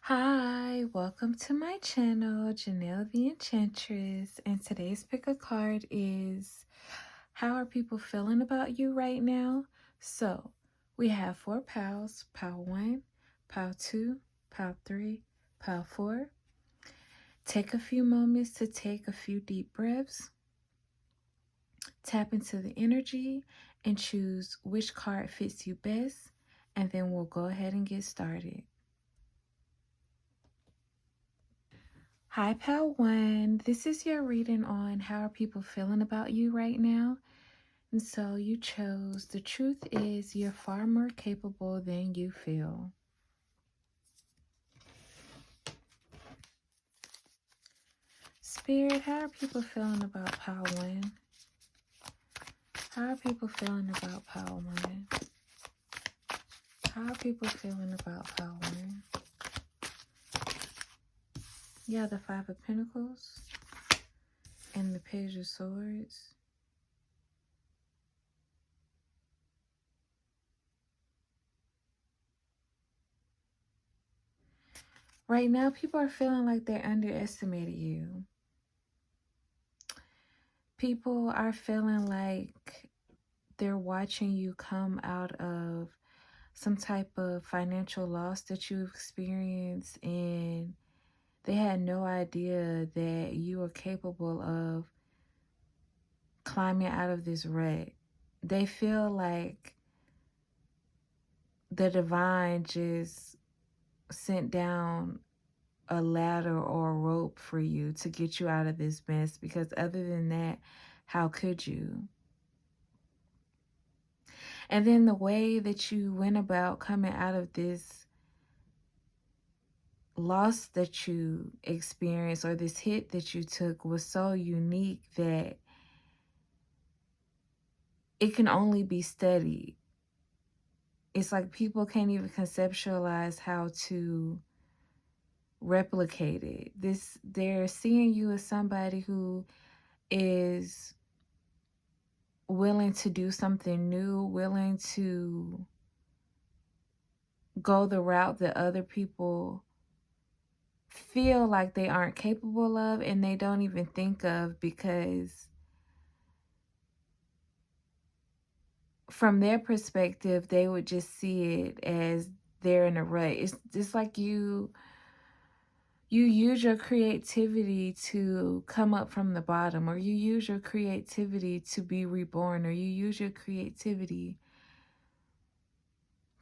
Hi, welcome to my channel, Janelle the Enchantress, and today's pick a card is how are people feeling about you right now? So, we have 4 piles, pile 1, pile 2, pile 3, pile 4. Take a few moments to take a few deep breaths, tap into the energy, and choose which card fits you best, and then we'll go ahead and get started. Hi, Pal One. This is your reading on how are people feeling about you right now. And so you chose the truth is you're far more capable than you feel. Spirit, how are people feeling about Pal One? How are people feeling about Pal One? How are people feeling about Pal One? Yeah, the Five of Pentacles and the Page of Swords. Right now, people are feeling like they underestimated you. People are feeling like they're watching you come out of some type of financial loss that you've experienced, and they had no idea that you are capable of climbing out of this rut. They feel like the divine just sent down a ladder or a rope for you to get you out of this mess, because other than that, how could you? And then the way that you went about coming out of this loss that you experienced or this hit that you took was so unique that it can only be studied. It's like people can't even conceptualize how to replicate it. They're seeing you as somebody who is willing to do something new, willing to go the route that other people feel like they aren't capable of and they don't even think of, because from their perspective they would just see it as they're in a rut. It's just like you use your creativity to come up from the bottom, or you use your creativity to be reborn, or you use your creativity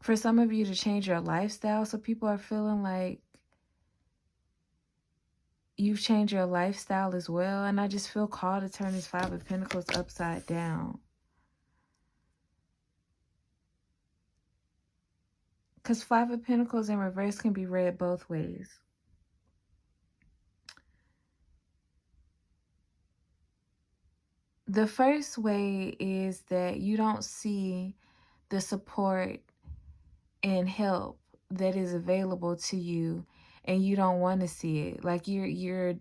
for some of you to change your lifestyle. So people are feeling like you've changed your lifestyle as well. And I just feel called to turn this Five of Pentacles upside down. Because Five of Pentacles in reverse can be read both ways. The first way is that you don't see the support and help that is available to you, and you don't want to see it. Like you're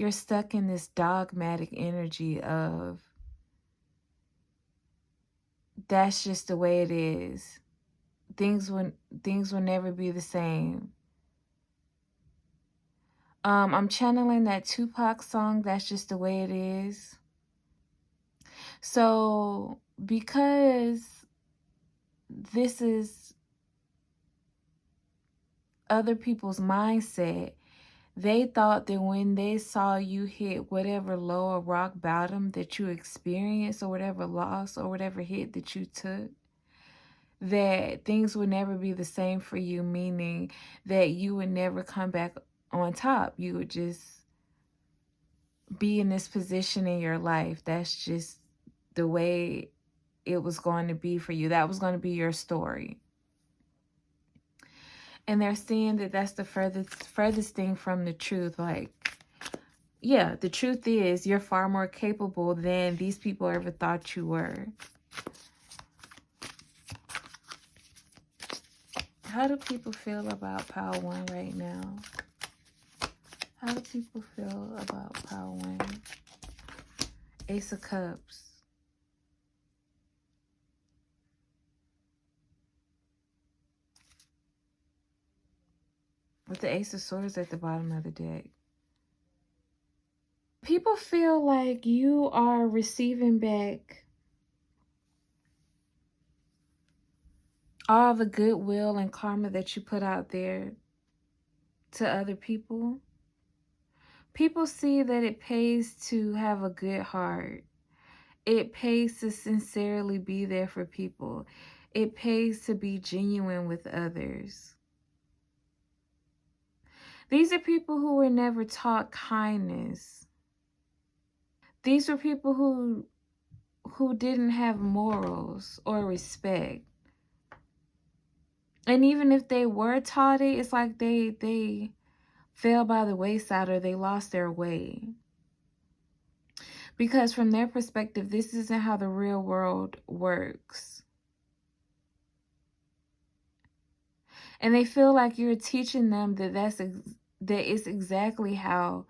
stuck in this dogmatic energy of that's just the way it is. Things will never be the same. I'm channeling that Tupac song, That's Just the Way It Is. So because this is other people's mindset, they thought that when they saw you hit whatever lower rock bottom that you experienced, or whatever loss or whatever hit that you took, that things would never be the same for you, meaning that you would never come back on top. You would just be in this position in your life. That's just the way it was going to be for you. That was going to be your story. And they're seeing that that's the furthest thing from the truth. Like, yeah, the truth is you're far more capable than these people ever thought you were. How do people feel about Pile One right now? How do people feel about Pile One? Ace of Cups. with the Ace of Swords at the bottom of the deck. People feel like you are receiving back all the goodwill and karma that you put out there to other people. People see that it pays to have a good heart. It pays to sincerely be there for people. It pays to be genuine with others. These are people who were never taught kindness. These were people who didn't have morals or respect. And even if they were taught it, it's like they fell by the wayside or they lost their way. Because from their perspective, this isn't how the real world works. And they feel like you're teaching them that it's exactly how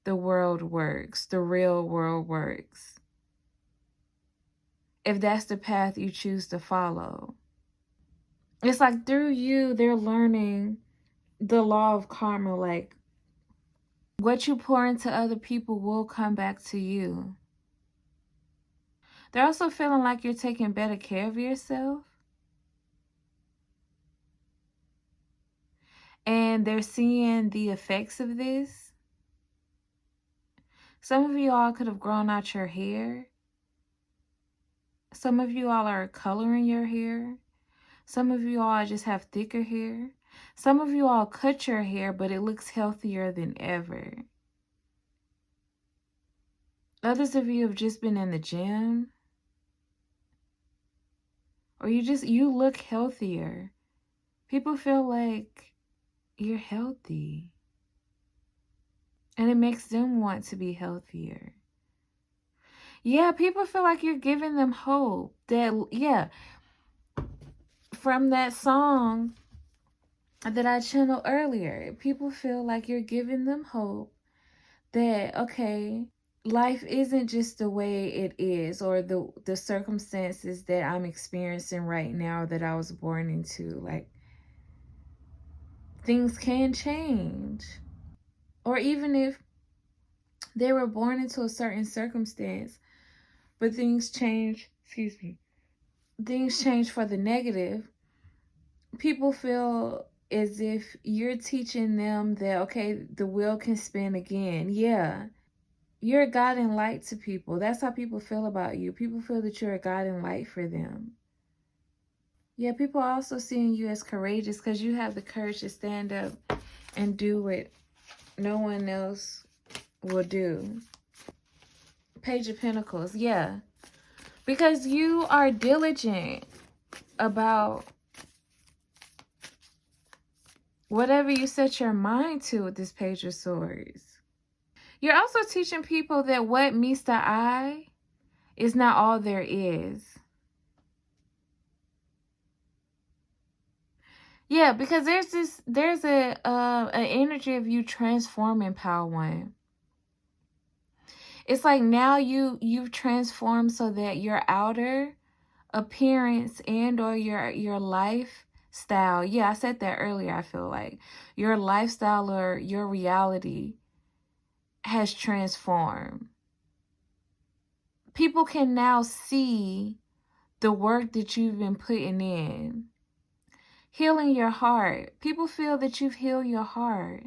the world works, the real world works. If that's the path you choose to follow. It's like through you, they're learning the law of karma. Like, what you pour into other people will come back to you. They're also feeling like you're taking better care of yourself. And they're seeing the effects of this. Some of you all could have grown out your hair. Some of you all are coloring your hair. Some of you all just have thicker hair. Some of you all cut your hair, but it looks healthier than ever. Others of you have just been in the gym. Or you look healthier. People feel like you're healthy. And it makes them want to be healthier. Yeah, people feel like you're giving them hope. From that song that I channeled earlier, people feel like you're giving them hope that, okay, life isn't just the way it is, or the circumstances that I'm experiencing right now that I was born into. Like, things can change. Or even if they were born into a certain circumstance, but things change, things change for the negative, people feel as if you're teaching them that, okay, the wheel can spin again. Yeah. You're a guiding light to people. That's how people feel about you. People feel that you're a guiding light for them. Yeah, people are also seeing you as courageous because you have the courage to stand up and do what no one else will do. Page of Pentacles, yeah. Because you are diligent about whatever you set your mind to with this Page of Swords. You're also teaching people that what meets the eye is not all there is. Yeah, because there's an energy of you transforming, Power One. It's like now you've transformed so that your outer appearance and or your lifestyle. Yeah, I said that earlier. I feel like your lifestyle or your reality has transformed. People can now see the work that you've been putting in. Healing your heart. People feel that you've healed your heart.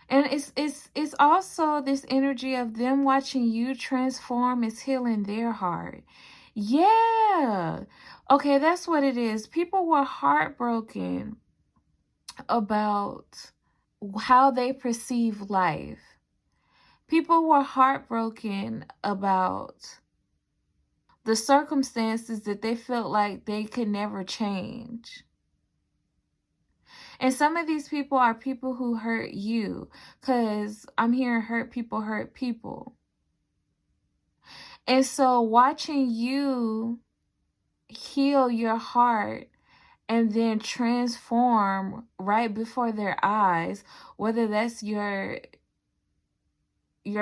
And it's also this energy of them watching you transform is healing their heart. Yeah. Okay, that's what it is. People were heartbroken about how they perceive life. People were heartbroken about the circumstances that they felt like they could never change. And some of these people are people who hurt you, because I'm hearing hurt people hurt people. And so watching you heal your heart and then transform right before their eyes, whether that's your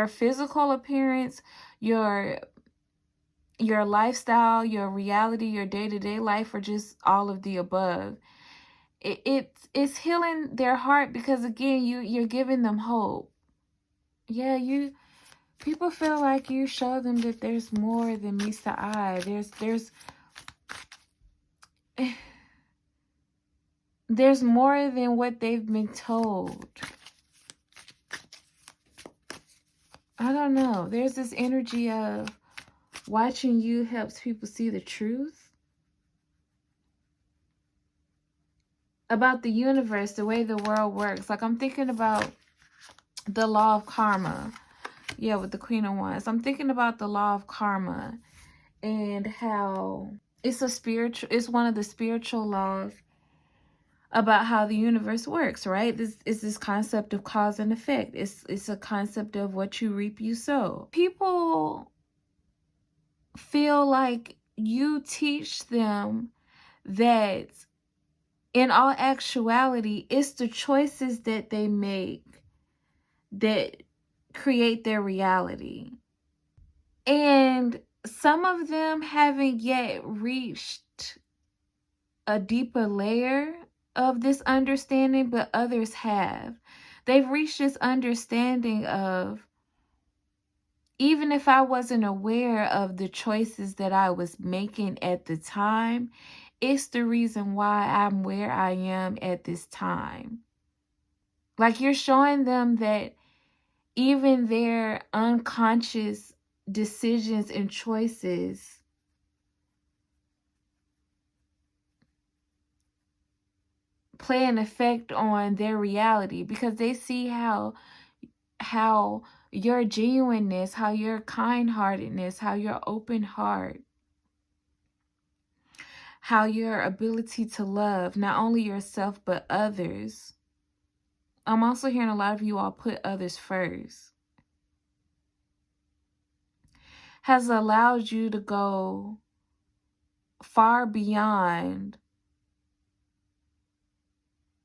physical appearance, your lifestyle, your reality, your day-to-day life, or just all of the above, It's healing their heart, because again, you're giving them hope. Yeah, people feel like you show them that there's more than meets the eye. There's more than what they've been told. I don't know. There's this energy of watching you helps people see the truth about the universe, the way the world works. Like, I'm thinking about the law of karma. Yeah, with the Queen of Wands. I'm thinking about the law of karma and how it's one of the spiritual laws about how the universe works, right? This is this concept of cause and effect. It's a concept of what you reap, you sow. People feel like you teach them that in all actuality, it's the choices that they make that create their reality. And some of them haven't yet reached a deeper layer of this understanding, but others have. They've reached this understanding of, even if I wasn't aware of the choices that I was making at the time, it's the reason why I'm where I am at this time. Like, you're showing them that even their unconscious decisions and choices play an effect on their reality, because they see how your genuineness, how your kind-heartedness, how your open heart, how your ability to love not only yourself but others. I'm also hearing a lot of you all put others first, has allowed you to go far beyond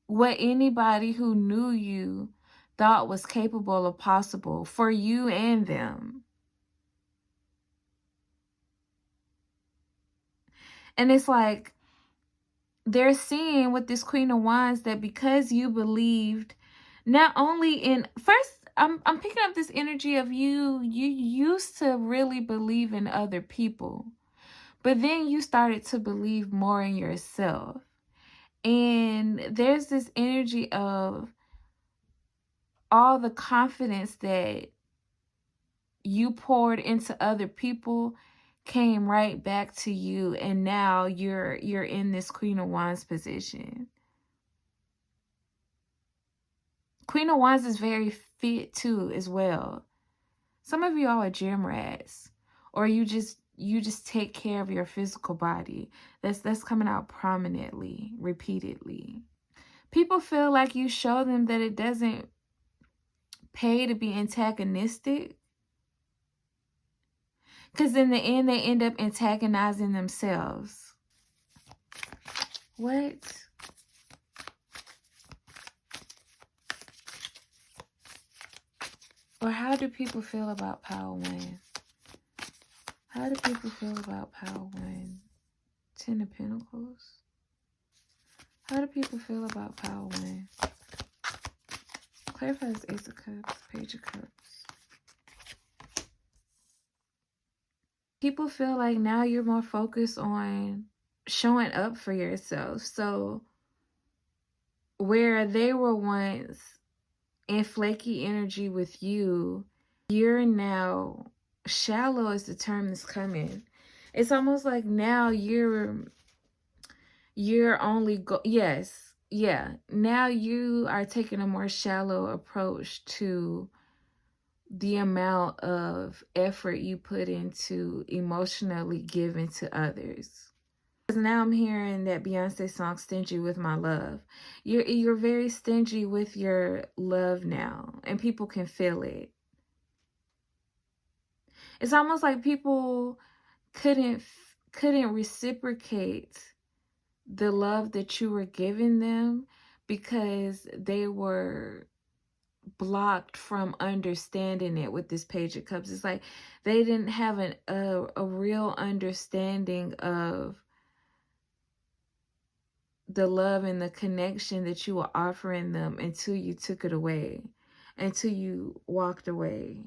what anybody who knew you thought was capable of possible for you and them. And it's like they're seeing with this Queen of Wands that because you believed not only in first, I'm picking up this energy of you used to really believe in other people, but then you started to believe more in yourself. And there's this energy of all the confidence that you poured into other people came right back to you, and now you're in this Queen of Wands position. Queen of Wands is very fit too as well. Some of you all are gym rats, or you just take care of your physical body. That's coming out prominently, repeatedly. People feel like you show them that it doesn't pay to be antagonistic, because in the end, they end up antagonizing themselves. What? Or how do people feel about Power One? How do people feel about Power One? Ten of Pentacles. How do people feel about Power One? Clarify this Ace of Cups, Page of Cups. People feel like now you're more focused on showing up for yourself. So where they were once in flaky energy with you, you're now shallow is the term that's coming. It's almost like now you're only now you are taking a more shallow approach to the amount of effort you put into emotionally giving to others. Because now I'm hearing that Beyonce song, Stingy with My Love. You're very stingy with your love now, and people can feel it. It's almost like people couldn't reciprocate the love that you were giving them because they were blocked from understanding it with this Page of Cups. It's like they didn't have a real understanding of the love and the connection that you were offering them until you took it away, until you walked away.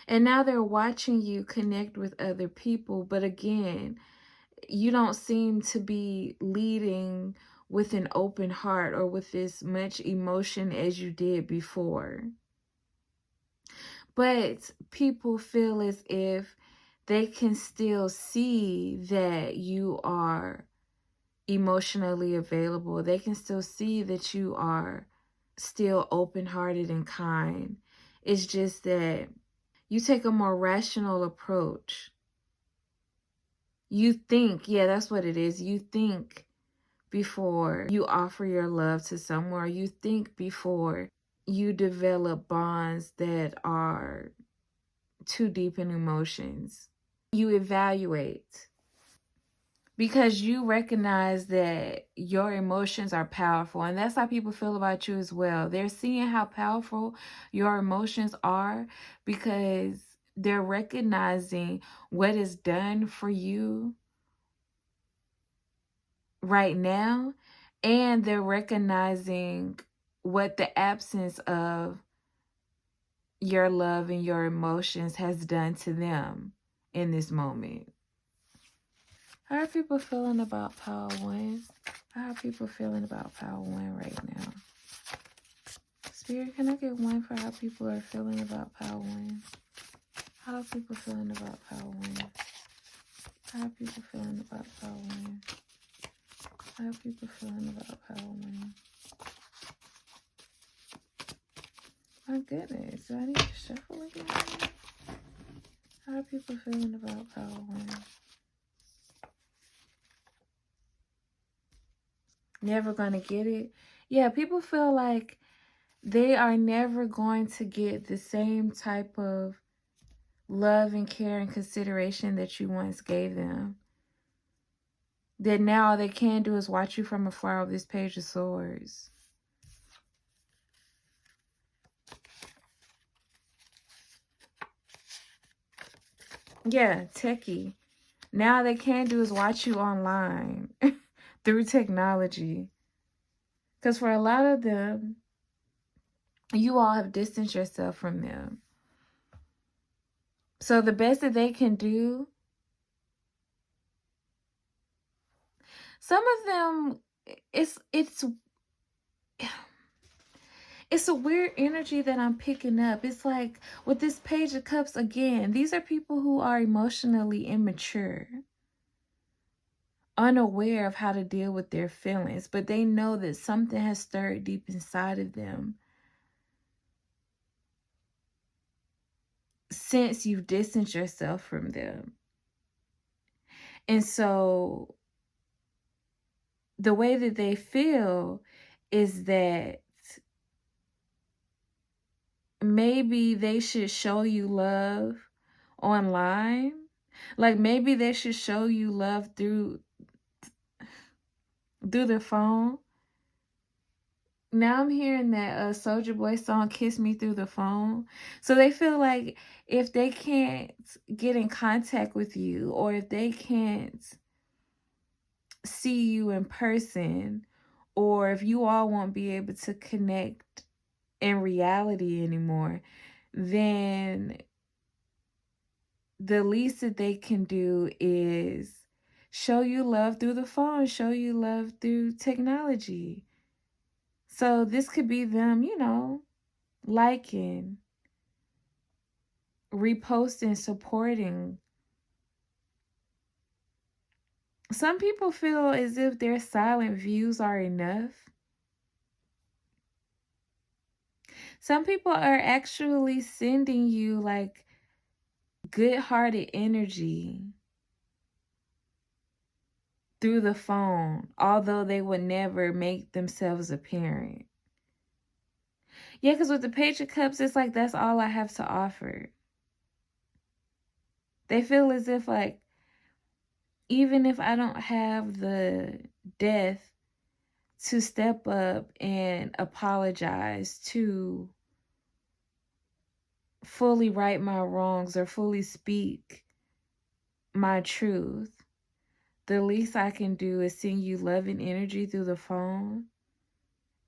And now they're watching you connect with other people. But again, you don't seem to be leading with an open heart or with as much emotion as you did before. But people feel as if they can still see that you are emotionally available. They can still see that you are still open-hearted and kind. It's just that you take a more rational approach. You think, yeah, that's what it is. You think before you offer your love to someone. You think before you develop bonds that are too deep in emotions. You evaluate because you recognize that your emotions are powerful, and that's how people feel about you as well. They're seeing how powerful your emotions are because they're recognizing what is done for you right now, and they're recognizing what the absence of your love and your emotions has done to them in this moment. How are people feeling about Power One? How are people feeling about Power One right now? Spirit, can I get one for how people are feeling about Power One? How are people feeling about Power One? How are people feeling about Power One? How are people feeling about Power One? My goodness, do I need to shuffle again? How are people feeling about Power One? Never gonna get it? Yeah, people feel like they are never going to get the same type of love and care and consideration that you once gave them. That now all they can do is watch you from afar with this Page of Swords. Yeah, techie. Now they can do is watch you online through technology. Because for a lot of them, you all have distanced yourself from them. So the best that they can do, some of them, it's a weird energy that I'm picking up. It's like with this Page of Cups again, these are people who are emotionally immature, unaware of how to deal with their feelings, but they know that something has stirred deep inside of them since you've distanced yourself from them. And so the way that they feel is that maybe they should show you love online. Like maybe they should show you love through the phone. Now I'm hearing that Soulja Boy song Kiss Me Through the Phone. So they feel like if they can't get in contact with you, or if they can't see you in person, or if you all won't be able to connect in reality anymore, then the least that they can do is show you love through the phone, show you love through technology. So this could be them, liking, reposting, supporting. Some people feel as if their silent views are enough. Some people are actually sending you like good-hearted energy through the phone, although they would never make themselves apparent. Yeah, because with the Page of Cups, it's like that's all I have to offer. They feel as if like, even if I don't have the death to step up and apologize, to fully right my wrongs or fully speak my truth, the least I can do is send you love and energy through the phone.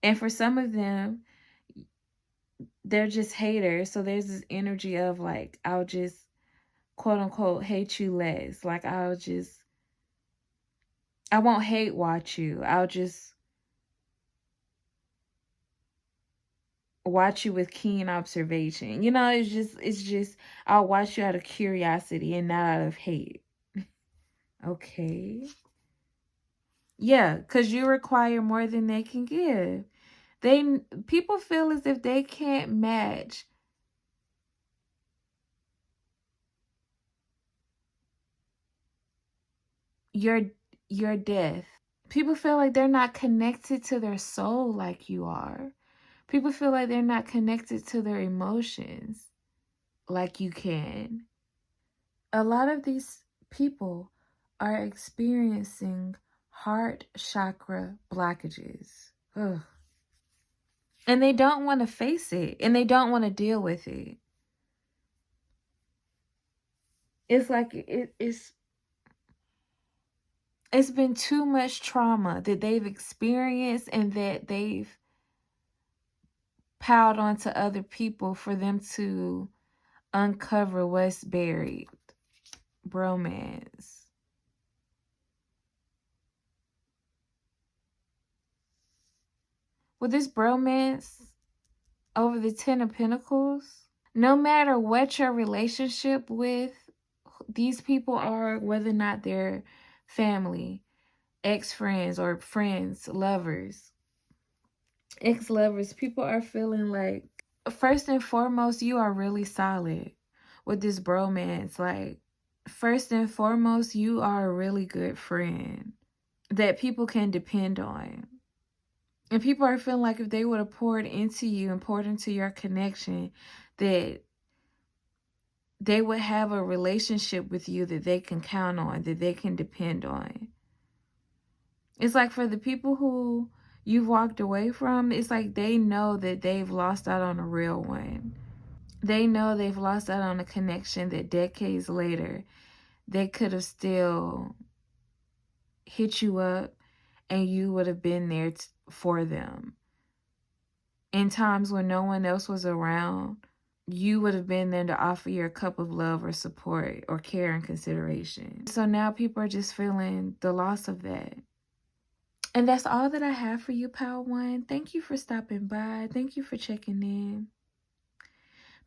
And for some of them, they're just haters. So there's this energy of like, I'll just quote unquote hate you less. Like I won't hate watch you. I'll just watch you with keen observation. It's just I'll watch you out of curiosity and not out of hate. Okay. Yeah, because you require more than they can give. People feel as if they can't match your your death. People feel like they're not connected to their soul like you are. People feel like they're not connected to their emotions like you can. A lot of these people are experiencing heart chakra blockages. Ugh. And they don't want to face it, and they don't want to deal with it. It's like it's been too much trauma that they've experienced and that they've piled onto other people for them to uncover what's buried. Bromance. With this bromance over the Ten of Pentacles, no matter what your relationship with these people are, whether or not they're family, ex-friends, or friends, lovers, ex-lovers, people are feeling like, first and foremost, you are really solid with this bromance. Like, first and foremost, you are a really good friend that people can depend on. And people are feeling like if they would have poured into you and poured into your connection, that they would have a relationship with you that they can count on, that they can depend on. It's like for the people who you've walked away from, it's like they know that they've lost out on a real one. They know they've lost out on a connection that decades later, they could have still hit you up and you would have been there for them. In times when no one else was around, you would have been there to offer your cup of love or support or care and consideration. So now people are just feeling the loss of that. And that's all that I have for you, Pal One. Thank you for stopping by. Thank you for checking in.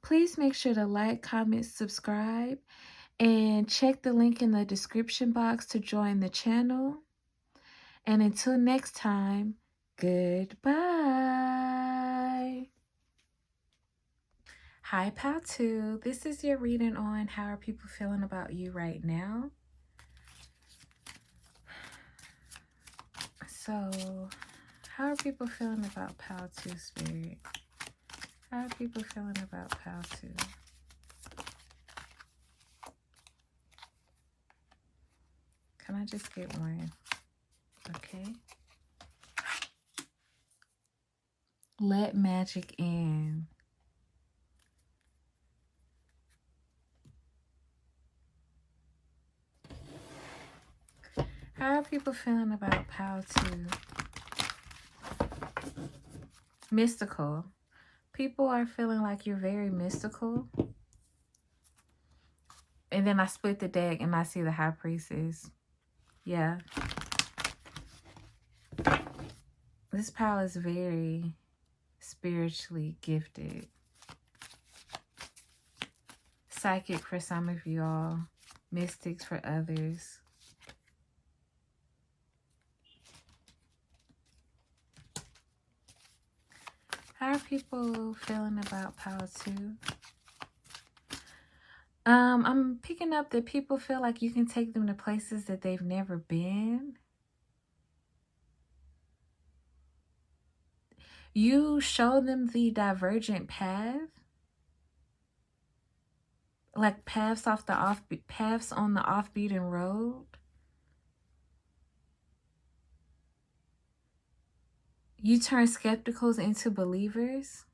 Please make sure to like, comment, subscribe, and check the link in the description box to join the channel. And until next time, goodbye. Hi, Pal 2. This is your reading on how are people feeling about you right now. So, how are people feeling about Pal 2, Spirit? How are people feeling about Pal 2? Can I just get one? Okay. Let magic in. How are people feeling about Pal 2? Mystical. People are feeling like you're very mystical. And then I split the deck and I see the High Priestess. Yeah. This pal is very spiritually gifted. Psychic for some of y'all. Mystics for others. How are people feeling about Pal 2? I'm picking up that people feel like you can take them to places that they've never been. You show them the divergent path. Like paths on the off-beaten road. You turn skepticals into believers.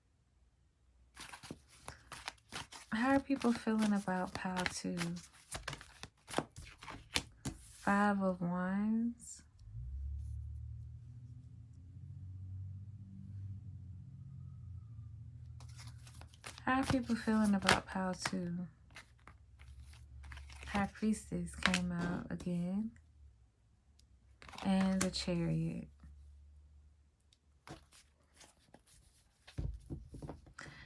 How are people feeling about Pal 2? Five of Wands. How are people feeling about Pile 2? High Priestess came out again. And the Chariot.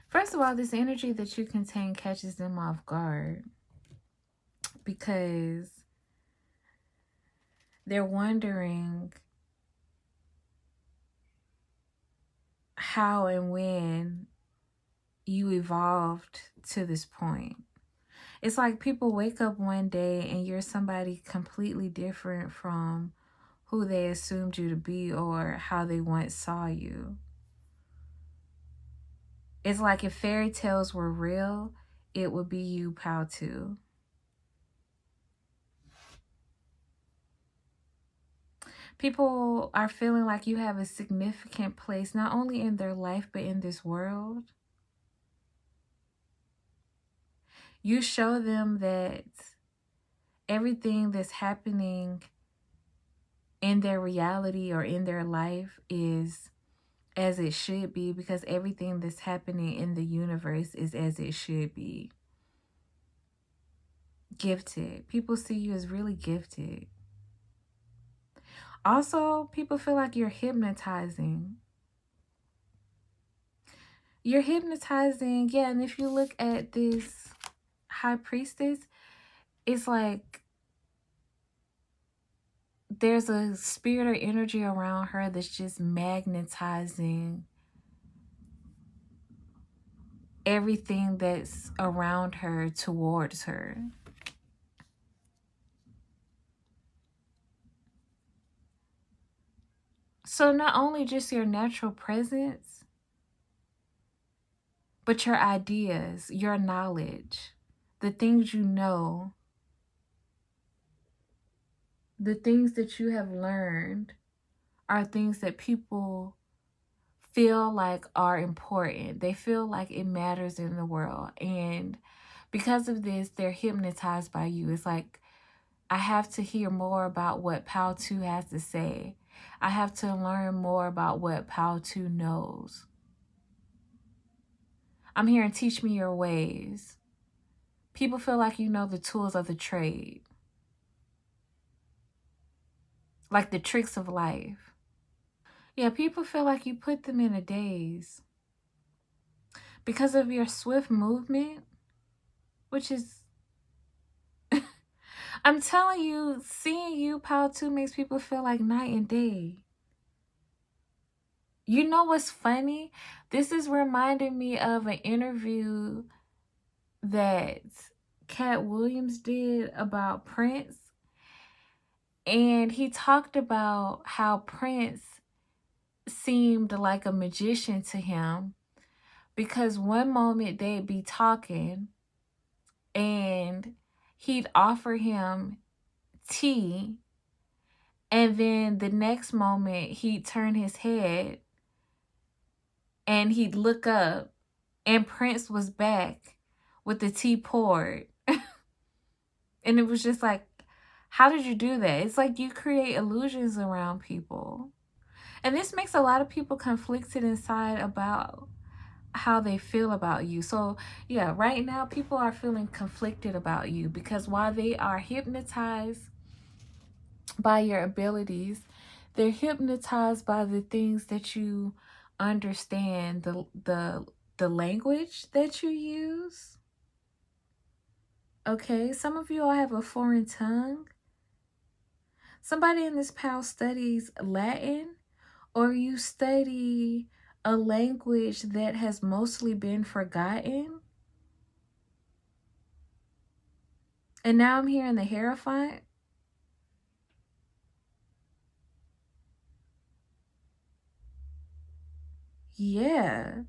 First of all, this energy that you contain catches them off guard because they're wondering how and when you evolved to this point. It's like people wake up one day and you're somebody completely different from who they assumed you to be or how they once saw you. It's like if fairy tales were real, it would be you, Pile 2. People are feeling like you have a significant place, not only in their life, but in this world. You show them that everything that's happening in their reality or in their life is as it should be, because everything that's happening in the universe is as it should be. Gifted. People see you as really gifted. Also, people feel like you're hypnotizing. You're hypnotizing, yeah, and if you look at this High Priestess, it's like there's a spirit or energy around her that's just magnetizing everything that's around her towards her. So not only just your natural presence, but your ideas, your knowledge, the things you know, the things that you have learned are things that people feel like are important. They feel like it matters in the world. And because of this, they're hypnotized by you. It's like, I have to hear more about what Pile 2 has to say. I have to learn more about what Pile 2 knows. I'm here and teach me your ways. People feel like you know the tools of the trade. Like the tricks of life. Yeah, people feel like you put them in a daze. Because of your swift movement, which is... I'm telling you, seeing you, Pile 2, makes people feel like night and day. You know what's funny? This is reminding me of an interview that Cat Williams did about Prince. And he talked about how Prince seemed like a magician to him, because one moment they'd be talking and he'd offer him tea, and then the next moment he'd turn his head and he'd look up and Prince was back with the tea poured. And it was just like, how did you do that? It's like you create illusions around people. And this makes a lot of people conflicted inside about how they feel about you. So yeah, right now people are feeling conflicted about you, because while they are hypnotized by your abilities, they're hypnotized by the things that you understand, the language that you use. Okay, some of you all have a foreign tongue. Somebody in this pile studies Latin, or you study a language that has mostly been forgotten. And now I'm hearing the Hierophant. Yeah.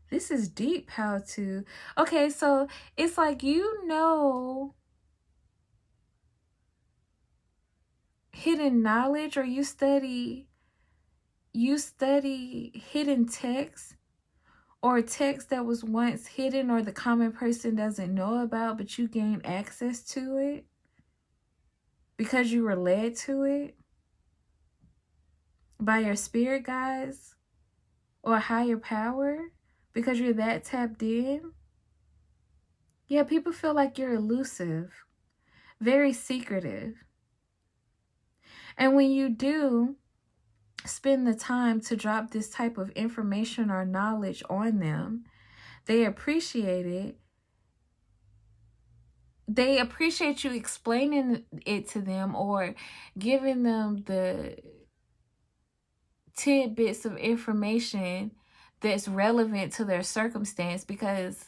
This is deep, how to. Okay, so it's like, you know, hidden knowledge, or you study hidden text, or text that was once hidden or the common person doesn't know about, but you gain access to it. because you were led to it by your spirit guides or higher power, because you're that tapped in. Yeah, people feel like you're elusive, very secretive. And when you do spend the time to drop this type of information or knowledge on them, they appreciate it. They appreciate you explaining it to them or giving them the tidbits of information that's relevant to their circumstance, because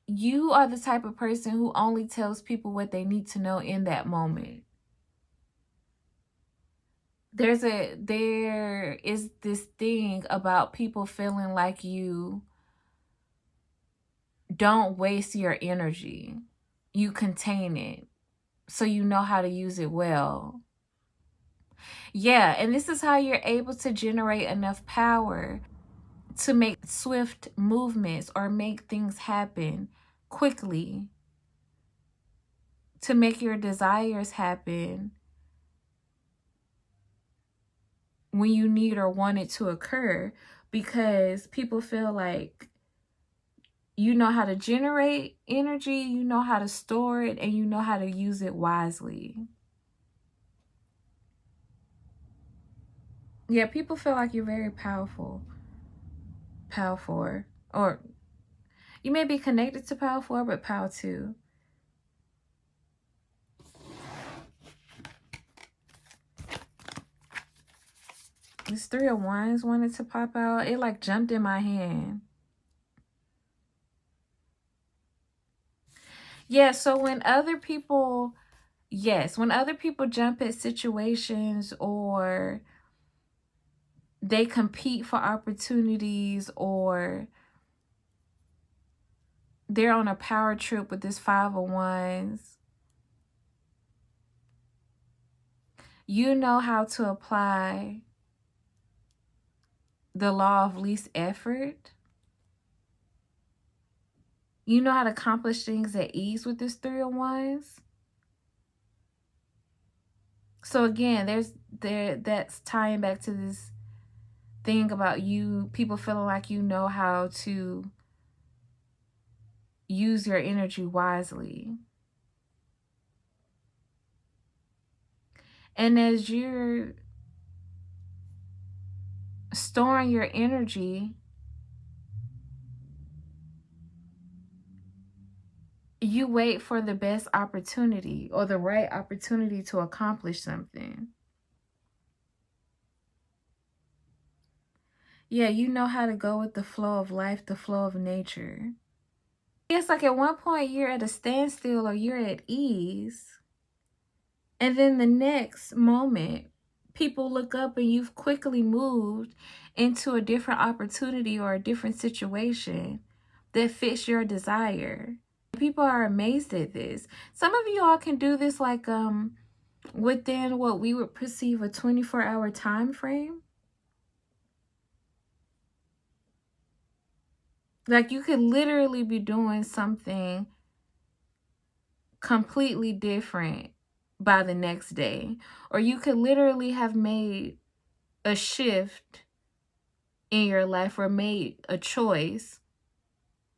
you are the type of person who only tells people what they need to know in that moment. There is this thing about people feeling like you don't waste your energy. You contain it so you know how to use it well. Yeah, and this is how you're able to generate enough power to make swift movements or make things happen quickly, to make your desires happen when you need or want it to occur, because people feel like you know how to generate energy, you know how to store it, and you know how to use it wisely. Yeah, people feel like you're very powerful. Powerful. Or you may be connected to powerful, but power too. This 3 of Wands wanted to pop out. It like jumped in my hand. Yeah, so when other people, yes, when other people jump at situations or they compete for opportunities or they're on a power trip with this 5 of Wands, you know how to apply the law of least effort. You know how to accomplish things at ease with this 3 of Wands. So again, that's tying back to this thing about you, people feeling like you know how to use your energy wisely. And as you're storing your energy, you wait for the best opportunity or the right opportunity to accomplish something. Yeah, you know how to go with the flow of life, the flow of nature. It's like at one point you're at a standstill or you're at ease. And then the next moment, people look up and you've quickly moved into a different opportunity or a different situation that fits your desire. People are amazed at this. Some of you all can do this like within what we would perceive a 24-hour time frame. Like you could literally be doing something completely different by the next day. Or you could literally have made a shift in your life or made a choice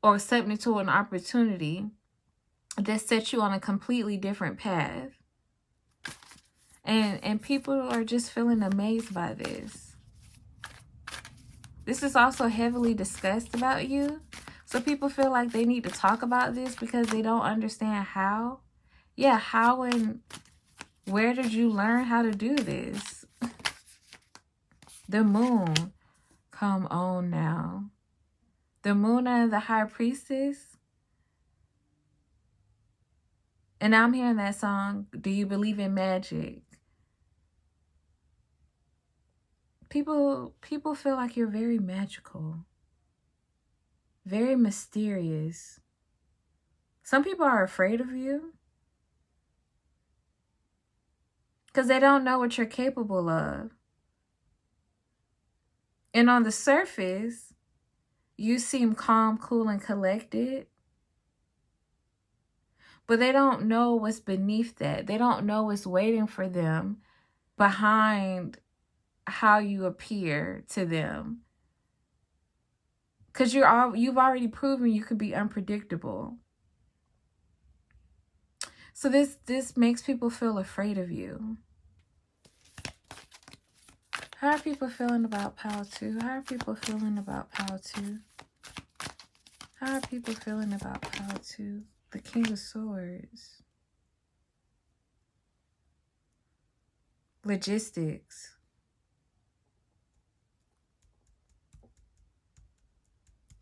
or stepped into an opportunity that set you on a completely different path. And people are just feeling amazed by this. This is also heavily discussed about you. So people feel like they need to talk about this because they don't understand how. Yeah, how and where did you learn how to do this? The moon. Come on now. The moon and the high priestess. And I'm hearing that song, Do You Believe in Magic? People feel like you're very magical. Very mysterious. Some people are afraid of you because they don't know what you're capable of. And on the surface, you seem calm, cool, and collected. But they don't know what's beneath that. They don't know what's waiting for them behind how you appear to them. Because you've already proven you can be unpredictable. So this makes people feel afraid of you. How are people feeling about Pile 2? How are people feeling about Pile 2? How are people feeling about Pile 2? The King of Swords. Logistics.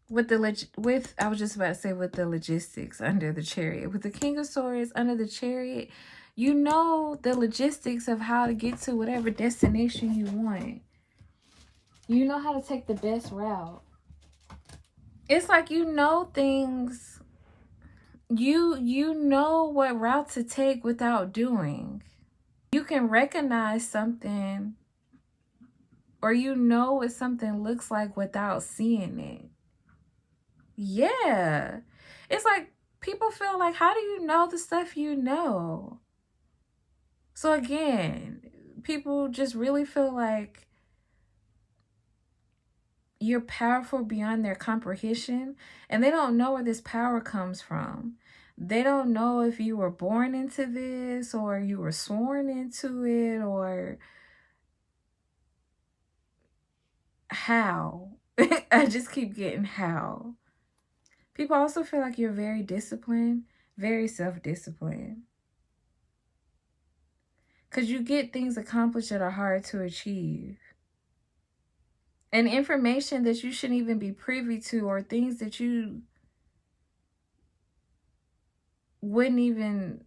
I was just about to say with the logistics under the Chariot. With the King of Swords under the Chariot, you know the logistics of how to get to whatever destination you want. You know how to take the best route. It's like you know things. You know what route to take without doing. You can recognize something, or you know what something looks like without seeing it. Yeah. It's like people feel like, how do you know the stuff you know? So again, people just really feel like you're powerful beyond their comprehension, and they don't know where this power comes from. They don't know if you were born into this or you were sworn into it or how. I just keep getting how. People also feel like you're very disciplined, very self-disciplined. Because you get things accomplished that are hard to achieve. And information that you shouldn't even be privy to, or things that you wouldn't even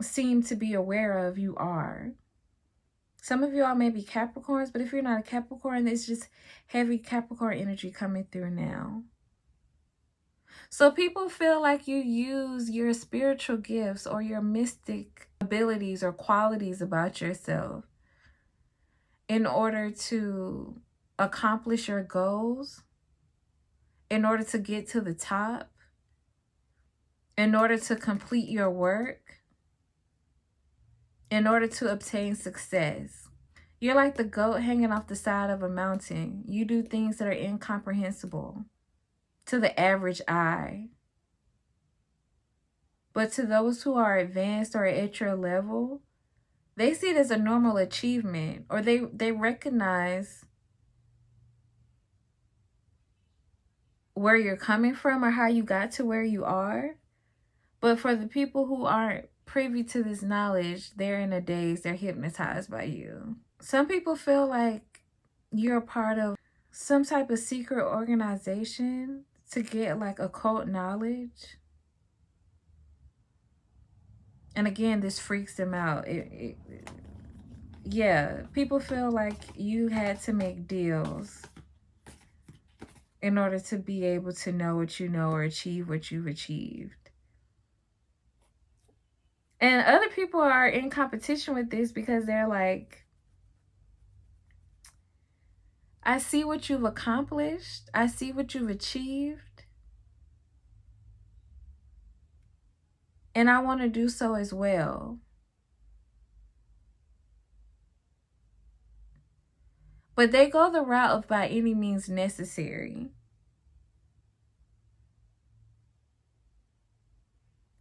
seem to be aware of, you are. Some of y'all may be Capricorns, but if you're not a Capricorn, it's just heavy Capricorn energy coming through now. So people feel like you use your spiritual gifts or your mystic abilities or qualities about yourself in order to accomplish your goals, in order to get to the top, in order to complete your work, in order to obtain success. You're like the goat hanging off the side of a mountain. You do things that are incomprehensible to the average eye. But to those who are advanced or at your level, they see it as a normal achievement, or they recognize where you're coming from or how you got to where you are. But for the people who aren't privy to this knowledge, they're in a daze, they're hypnotized by you. Some people feel like you're a part of some type of secret organization to get like occult knowledge. And again, this freaks them out. Yeah, people feel like you had to make deals in order to be able to know what you know or achieve what you've achieved. And other people are in competition with this because they're like, I see what you've accomplished. I see what you've achieved. And I want to do so as well. But they go the route of by any means necessary.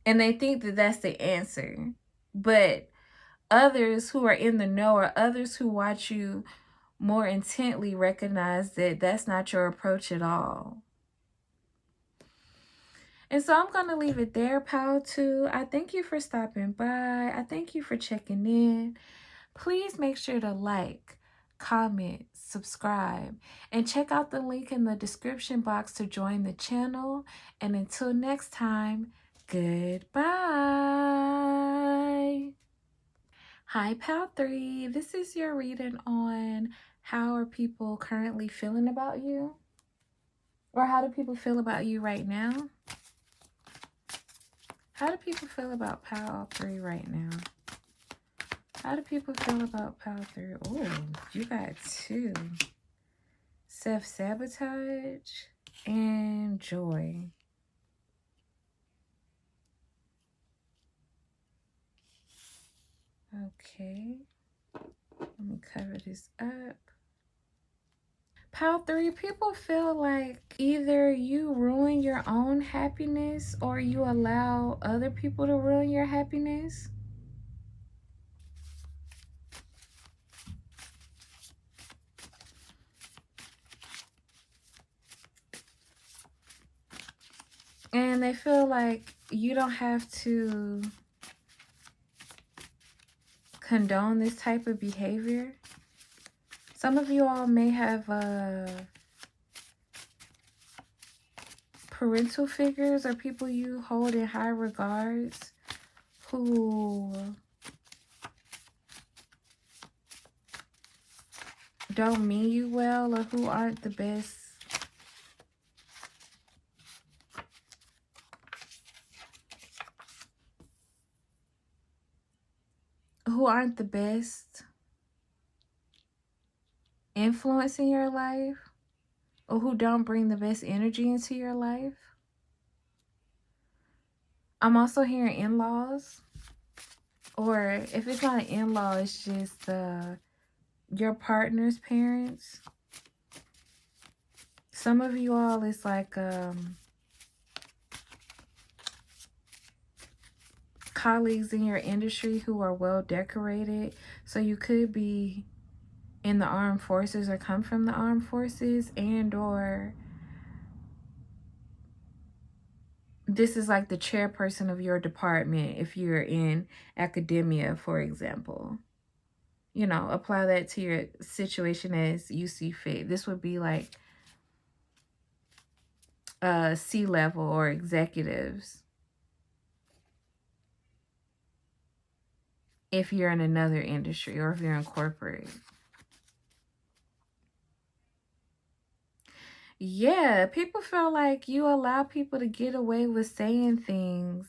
And they think that that's the answer. But others who are in the know, or others who watch you more intently, recognize that that's not your approach at all. And so I'm going to leave it there, Pal 2. I thank you for stopping by. I thank you for checking in. Please make sure to like, comment, subscribe, and check out the link in the description box to join the channel. And until next time, goodbye. Hi, Pal 3. This is your reading on how are people currently feeling about you? Or how do people feel about you right now? How do people feel about Pal 3 right now? How do people feel about Pal 3? Oh, you got 2. Self-sabotage and joy. Okay. Let me cover this up. Pile 3, people feel like either you ruin your own happiness or you allow other people to ruin your happiness. And they feel like you don't have to condone this type of behavior. Some of you all may have parental figures or people you hold in high regards who don't mean you well or who aren't the best. Who aren't the best influence in your life, or who don't bring the best energy into your life. I'm also hearing in-laws, or if it's not an in-law, it's just your partner's parents. Some of you all, it's like colleagues in your industry who are well decorated. So you could be in the armed forces or come from the armed forces, and or this is like the chairperson of your department if you're in academia, for example. You know, apply that to your situation as you see fit. This would be like C-level or executives if you're in another industry or if you're in corporate. Yeah, people feel like you allow people to get away with saying things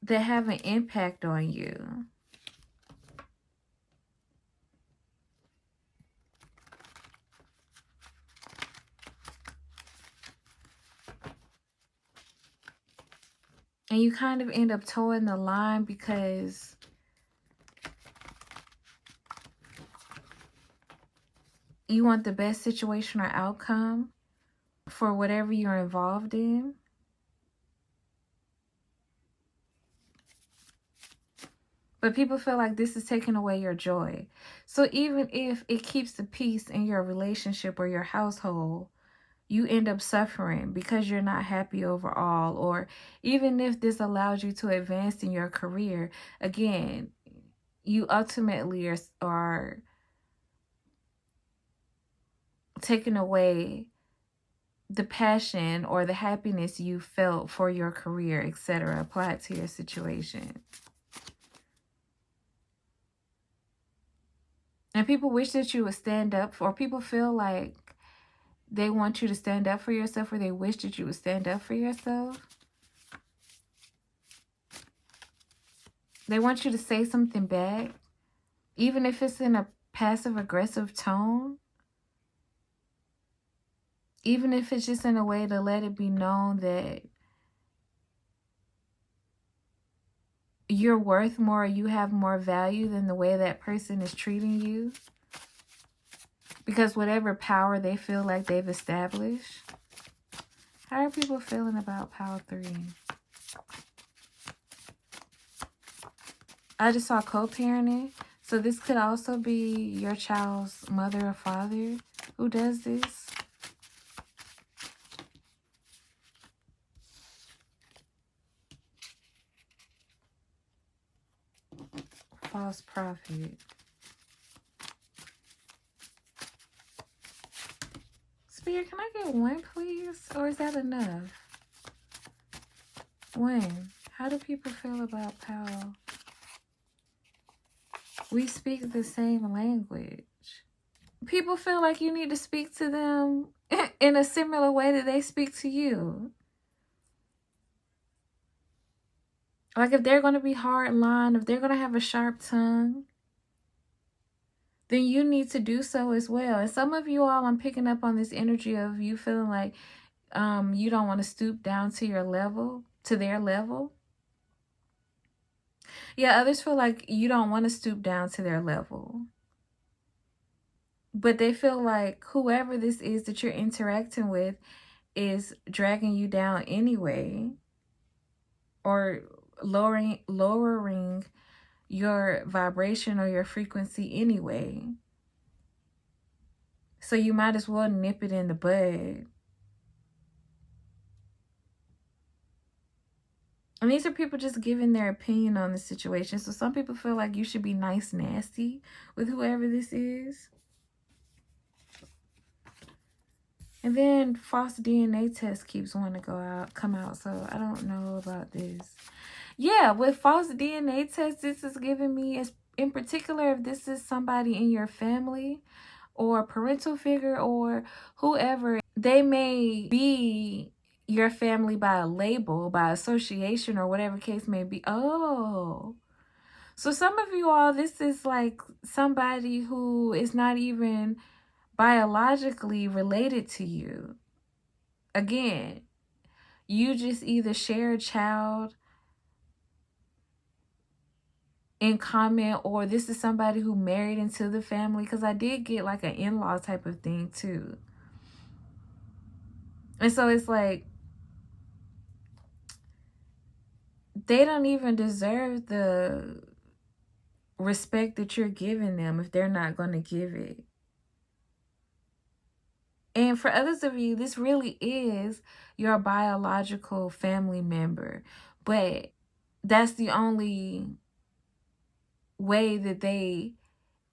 that have an impact on you. And you kind of end up towing the line because you want the best situation or outcome for whatever you're involved in. But people feel like this is taking away your joy. So even if it keeps the peace in your relationship or your household, you end up suffering because you're not happy overall. Or even if this allows you to advance in your career, again, you ultimately are taking away the passion or the happiness you felt for your career, etc. Apply it to your situation. And people wish that you would stand up for, people feel like they want you to stand up for yourself, or they wish that you would stand up for yourself. They want you to say something back, even if it's in a passive-aggressive tone. Even if it's just in a way to let it be known that you're worth more, you have more value than the way that person is treating you. Because whatever power they feel like they've established. How are people feeling about Power 3? I just saw co-parenting. So this could also be your child's mother or father who does this. False prophet. Spirit, can I get one, please? Or is that enough? One. How do people feel about power? We speak the same language. People feel like you need to speak to them in a similar way that they speak to you. Like if they're going to be hard line, if they're going to have a sharp tongue, then you need to do so as well. And some of you all, I'm picking up on this energy of you feeling like you don't want to stoop down to your level, to their level. Yeah, others feel like you don't want to stoop down to their level. But they feel like whoever this is that you're interacting with is dragging you down anyway, or lowering your vibration or your frequency anyway. So you might as well nip it in the bud. And these are people just giving their opinion on the situation. So some people feel like you should be nice nasty with whoever this is. And then false DNA test keeps wanting to come out. So I don't know about this. Yeah, with false DNA test, this is giving me, in particular, if this is somebody in your family or parental figure or whoever, they may be your family by a label, by association, or whatever case may be. Oh, so some of you all, this is like somebody who is not even biologically related to you. Again, you just either share a child in common, or this is somebody who married into the family, because I did get like an in-law type of thing too. And so it's like they don't even deserve the respect that you're giving them if they're not going to give it. And for others of you, this really is your biological family member, but that's the only way that they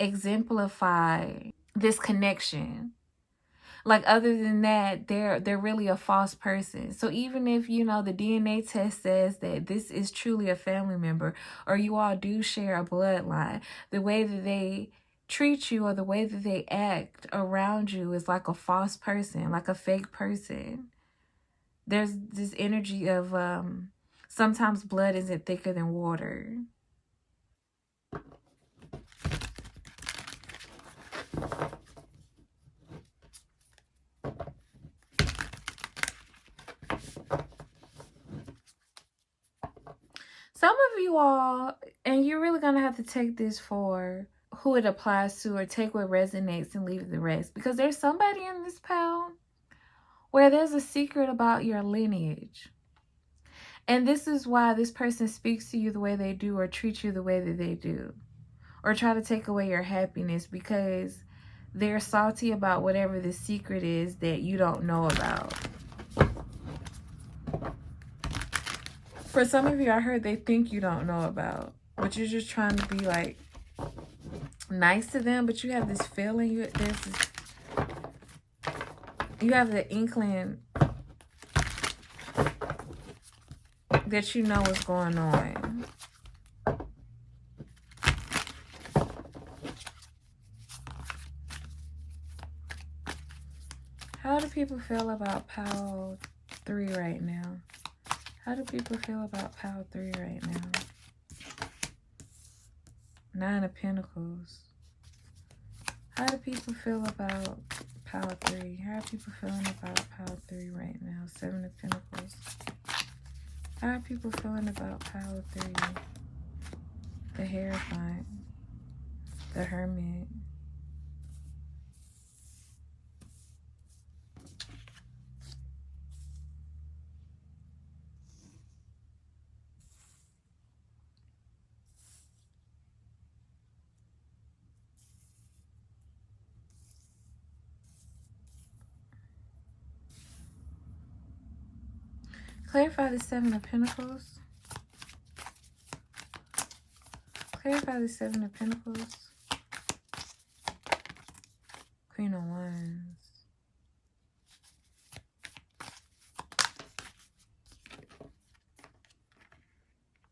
exemplify this connection. Like, other than that, they're really a false person. So even if, you know, the DNA test says that this is truly a family member, or you all do share a bloodline, the way that they treat you or the way that they act around you is like a false person, like a fake person. There's this energy of sometimes blood isn't thicker than water. Some of you all, and you're really going to have to take this for who it applies to, or take what resonates and leave the rest. Because there's somebody in this pal where there's a secret about your lineage. And this is why this person speaks to you the way they do, or treats you the way that they do, or try to take away your happiness, because they're salty about whatever the secret is that you don't know about. For some of you, I heard they think you don't know about, but you're just trying to be like nice to them. But you have this feeling, you have the inkling that you know what's going on. How do people feel about Pile 3 right now? How do people feel about Pile 3 right now? 9 of Pentacles. How do people feel about Pile 3? How are people feeling about Pile 3 right now? 7 of Pentacles. How are people feeling about Pile 3? The Hierophant. The Hermit. Clarify the 7 of Pentacles. Clarify the 7 of Pentacles. Queen of Wands.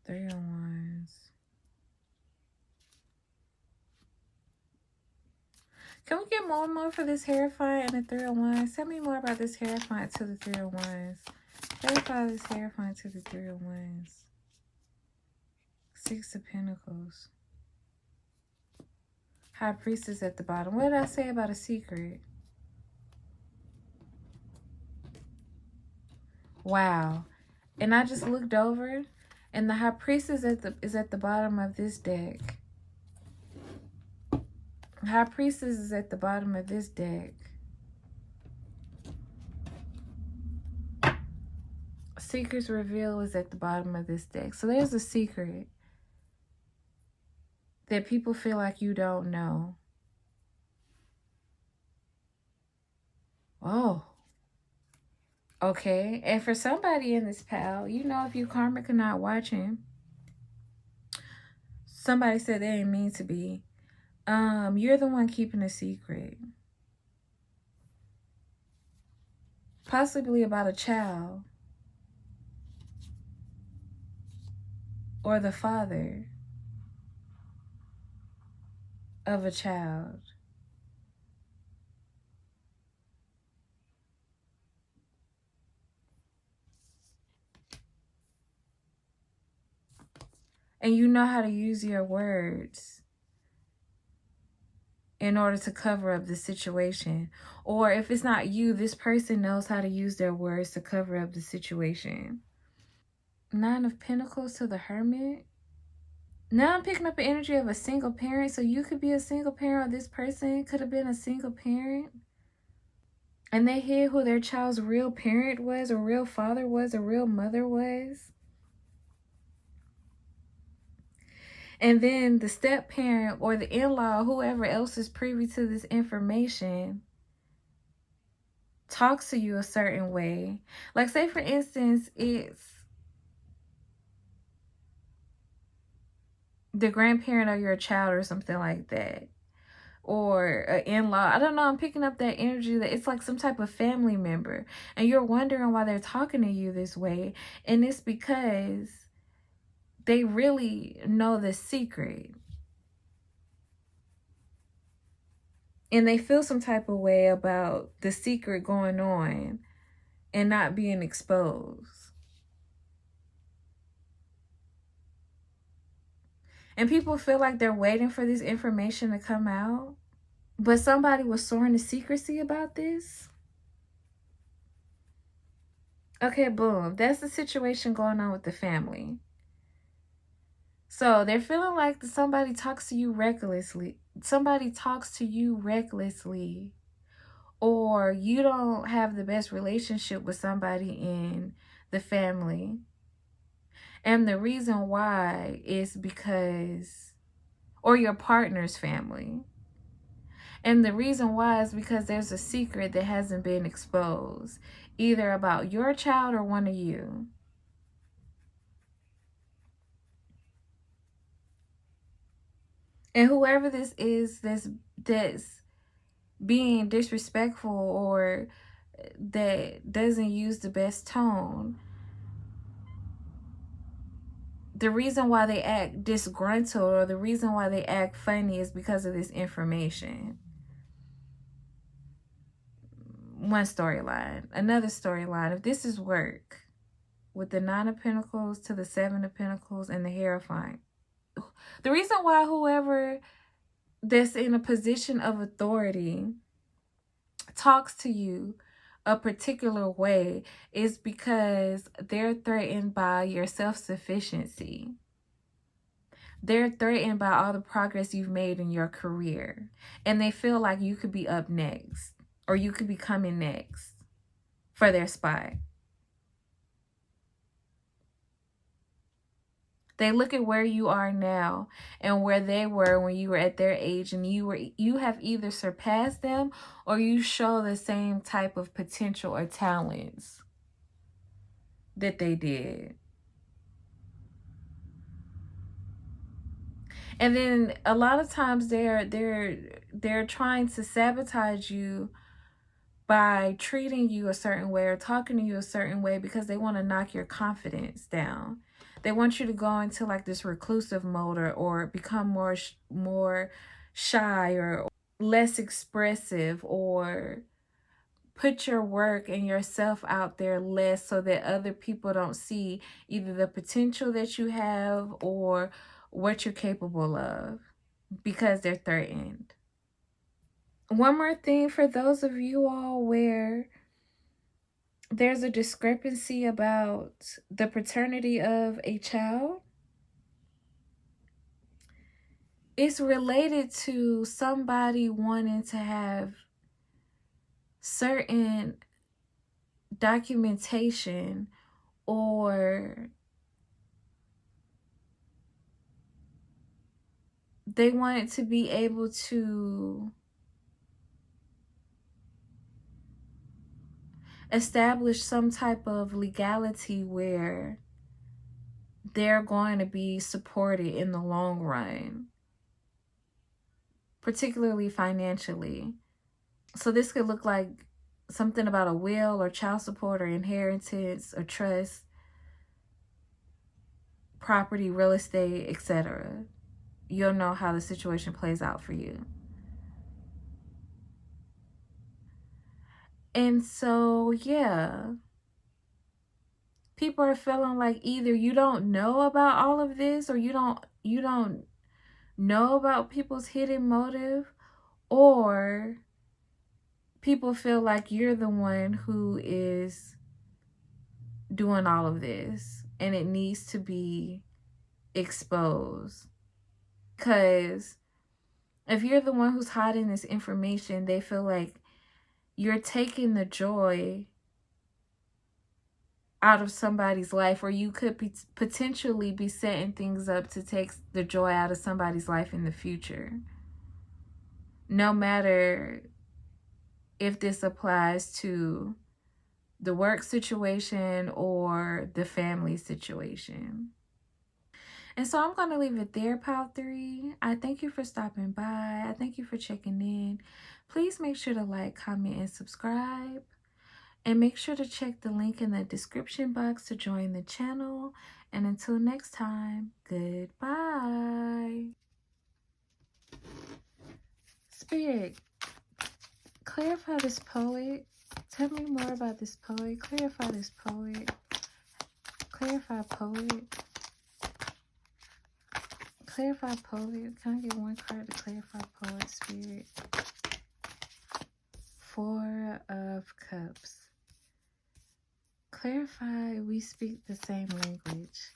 Three of Wands. Can we get more for this Hierophant and the 3 of Wands? Tell me more about this Hierophant to the 3 of Wands. Clarify this Hierophant to the 3 of Wands. 6 of Pentacles. High Priestess at the bottom. What did I say about a secret? Wow. And I just looked over And the High Priest is at the bottom of this deck. High Priestess is at the bottom of this deck. Secrets Reveal is at the bottom of this deck. So there's a secret that people feel like you don't know. Oh. Okay. And for somebody in this pile, you know, if you karmic or not watching, somebody said they didn't mean to be. You're the one keeping a secret. Possibly about a child. Or the father of a child. And you know how to use your words in order to cover up the situation. Or if it's not you, this person knows how to use their words to cover up the situation. Nine of Pentacles to the Hermit. Now I'm picking up the energy of a single parent. So you could be a single parent, or this person could have been a single parent. And they hid who their child's real parent was, a real father was, a real mother was. And then the step parent or the in-law, whoever else is privy to this information, talks to you a certain way. Like, say for instance, it's the grandparent of your child or something like that. Or an in-law. I don't know. I'm picking up that energy that it's like some type of family member. And you're wondering why they're talking to you this way. And it's because they really know the secret. And they feel some type of way about the secret going on and not being exposed. And people feel like they're waiting for this information to come out. But somebody was sworn to secrecy about this. Okay, boom. That's the situation going on with the family. So they're feeling like somebody talks to you recklessly. Somebody talks to you recklessly. Or you don't have the best relationship with somebody in the family. And the reason why is because, or your partner's family. And the reason why is because there's a secret that hasn't been exposed, either about your child or one of you. And whoever this is that's being disrespectful or that doesn't use the best tone, the reason why they act disgruntled or the reason why they act funny is because of this information. One storyline. Another storyline. If this is work, with the Nine of Pentacles to the Seven of Pentacles and the Hierophant. The reason why whoever that's in a position of authority talks to you a particular way is because they're threatened by your self-sufficiency. They're threatened by all the progress you've made in your career. And they feel like you could be up next or you could be coming next for their spot. They look at where you are now and where they were when you were at their age, and you have either surpassed them or you show the same type of potential or talents that they did. And then a lot of times they're trying to sabotage you by treating you a certain way or talking to you a certain way because they want to knock your confidence down. They want you to go into like this reclusive mode or become more shy or less expressive, or put your work and yourself out there less so that other people don't see either the potential that you have or what you're capable of because they're threatened. One more thing for those of you all where there's a discrepancy about the paternity of a child. It's related to somebody wanting to have certain documentation, or they wanted to be able to establish some type of legality where they're going to be supported in the long run, particularly financially. So this could look like something about a will or child support or inheritance or trust, property, real estate, etc. You'll know how the situation plays out for you. And so, yeah, people are feeling like either you don't know about all of this, or you don't know about people's hidden motive, or people feel like you're the one who is doing all of this and it needs to be exposed. Because if you're the one who's hiding this information, they feel like you're taking the joy out of somebody's life, or you could potentially be setting things up to take the joy out of somebody's life in the future. No matter if this applies to the work situation or the family situation. And so I'm going to leave it there, Pile 3. I thank you for stopping by. I thank you for checking in. Please make sure to like, comment, and subscribe. And make sure to check the link in the description box to join the channel. And until next time, goodbye. Spirit, clarify this poet. Tell me more about this poet. Clarify this poet. Clarify poet. Clarify poet. Can I get one card to clarify poet, Spirit? Four of Cups. Clarify we speak the same language.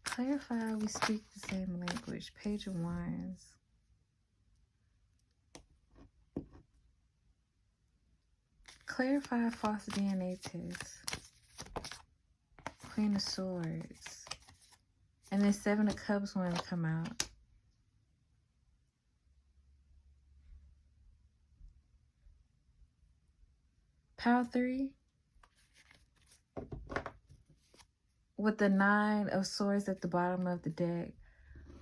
Clarify we speak the same language. Page of Wands. Clarify false DNA test. Queen of Swords. And then Seven of Cups wanted to come out. Pile 3. With the Nine of Swords at the bottom of the deck.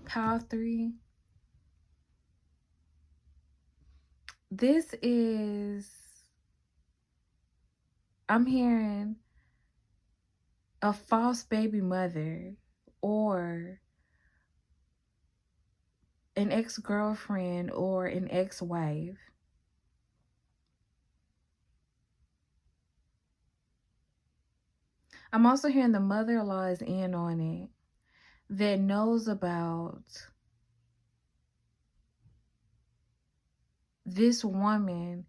Pile 3. This is, I'm hearing a false baby mother or an ex-girlfriend or an ex-wife. I'm also hearing the mother-in-law is in on it, that knows about this woman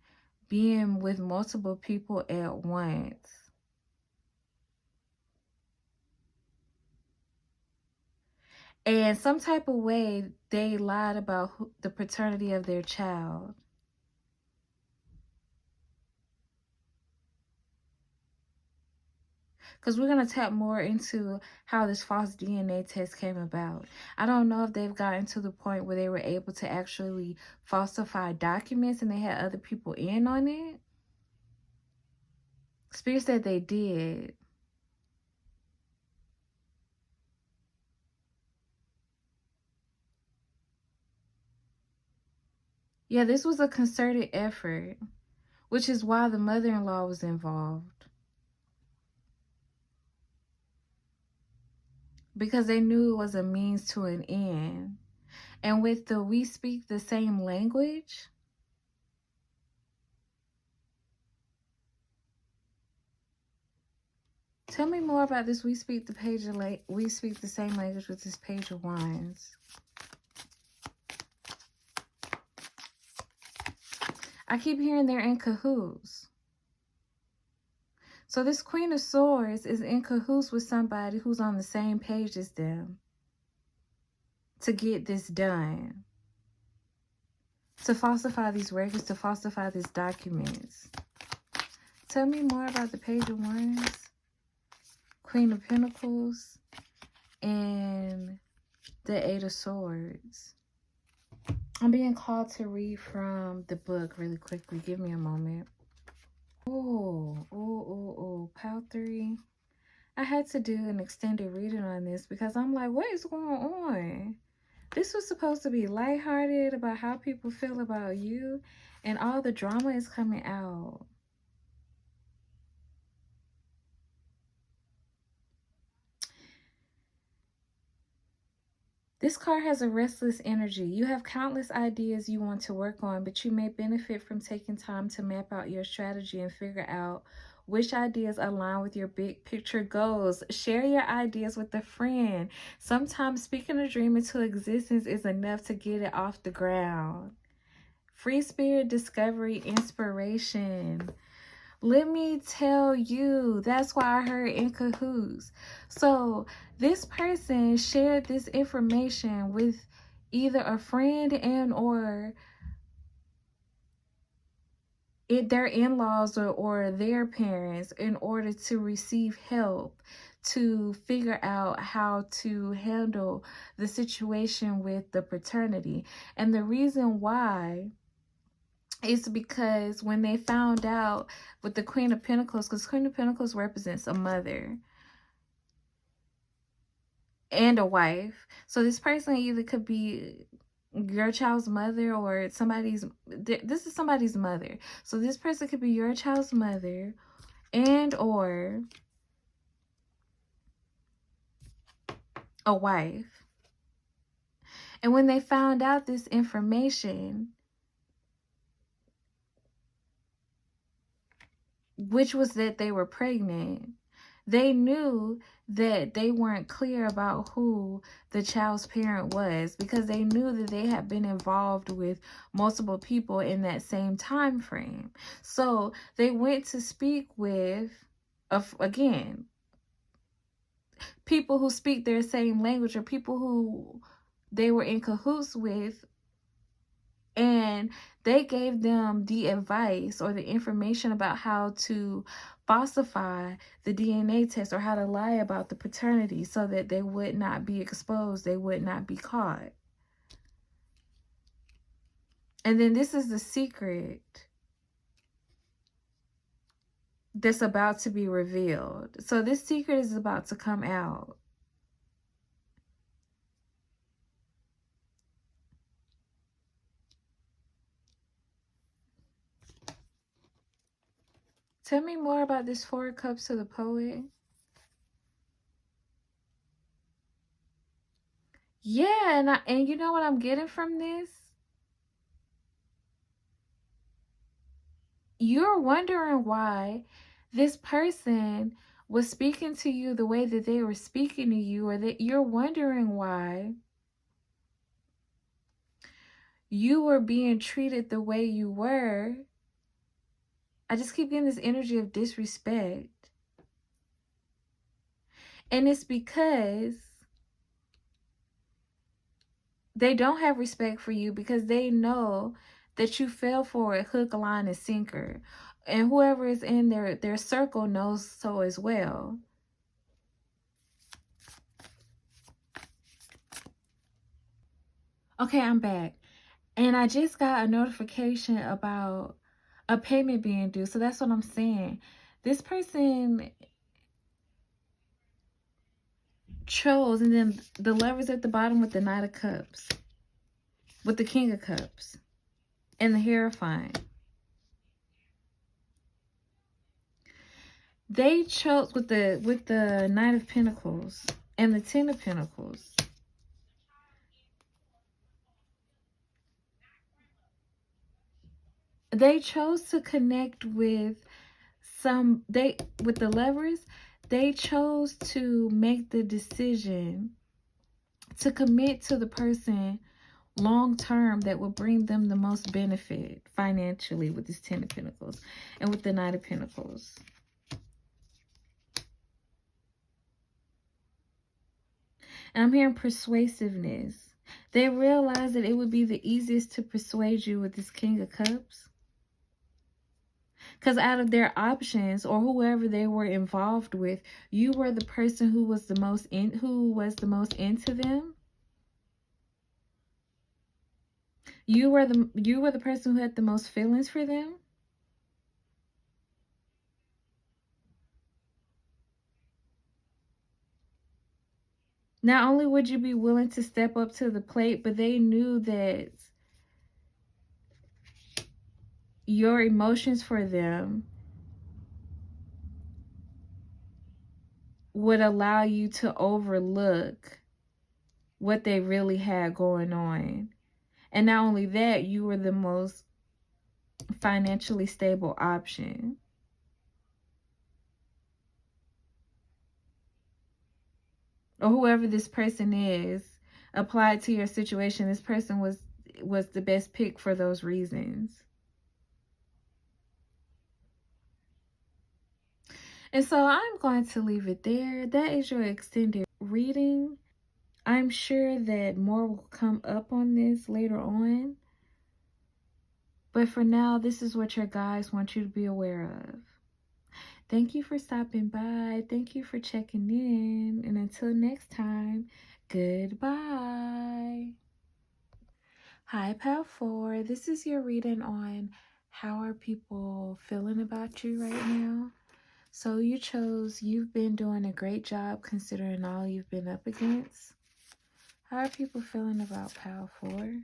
being with multiple people at once. And some type of way, they lied about the paternity of their child. Because we're going to tap more into how this false DNA test came about. I don't know if they've gotten to the point where they were able to actually falsify documents and they had other people in on it. Spirit said they did. Yeah, this was a concerted effort, which is why the mother-in-law was involved. Because they knew it was a means to an end. And with the we speak the same language, tell me more about this we speak the same language with this Page of Wands. I keep hearing they're in cahoots. So this Queen of Swords is in cahoots with somebody who's on the same page as them to get this done. To falsify these records, to falsify these documents. Tell me more about the Page of Wands, Queen of Pentacles, and the Eight of Swords. I'm being called to read from the book really quickly. Give me a moment. Oh, Pile 3. I had to do an extended reading on this because I'm like, what is going on? This was supposed to be lighthearted about how people feel about you, and all the drama is coming out. This card has a restless energy. You have countless ideas you want to work on, but you may benefit from taking time to map out your strategy and figure out which ideas align with your big picture goals. Share your ideas with a friend. Sometimes speaking a dream into existence is enough to get it off the ground. Free spirit, discovery, inspiration. Let me tell you, that's why I heard in cahoots. So this person shared this information with either a friend and or their in-laws or their parents in order to receive help to figure out how to handle the situation with the paternity. And the reason why is because when they found out with the Queen of Pentacles, because Queen of Pentacles represents a mother and a wife. So this person either could be your child's mother or somebody's, this is somebody's mother. So this person could be your child's mother and or a wife. And when they found out this information, which was that they were pregnant, they knew that they weren't clear about who the child's parent was, because they knew that they had been involved with multiple people in that same time frame. So they went to speak with, again, people who speak their same language or people who they were in cahoots with, and they gave them the advice or the information about how to falsify the DNA test or how to lie about the paternity so that they would not be exposed, they would not be caught. And then this is the secret that's about to be revealed. So this secret is about to come out. Tell me more about this Four of Cups to the Poet. Yeah, and you know what I'm getting from this? You're wondering why this person was speaking to you the way that they were speaking to you, or that you're wondering why you were being treated the way you were. I just keep getting this energy of disrespect. And it's because they don't have respect for you, because they know that you fell for it hook, line, and sinker. And whoever is in their circle knows so as well. Okay, I'm back. And I just got a notification about a payment being due. So that's what I'm saying. This person chose, and then the Lovers at the bottom with the Knight of Cups, with the King of Cups, and the Hierophant. They chose with the Knight of Pentacles and the Ten of Pentacles. They chose to connect with with the Lovers. They chose to make the decision to commit to the person long term that will bring them the most benefit financially with this Ten of Pentacles and with the Knight of Pentacles. And I'm hearing persuasiveness. They realized that it would be the easiest to persuade you with this King of Cups. Because out of their options or whoever they were involved with, you were the person who was the most into them. You were the person who had the most feelings for them. Not only would you be willing to step up to the plate, but they knew that your emotions for them would allow you to overlook what they really had going on. And not only that, you were the most financially stable option. Or whoever this person is, applied to your situation, this person was the best pick for those reasons. And so I'm going to leave it there. That is your extended reading. I'm sure that more will come up on this later on. But for now, this is what your guides want you to be aware of. Thank you for stopping by. Thank you for checking in. And until next time, goodbye. Hi, Pal 4. This is your reading on how are people feeling about you right now. So you chose you've been doing a great job considering all you've been up against. How are people feeling about Pal 4?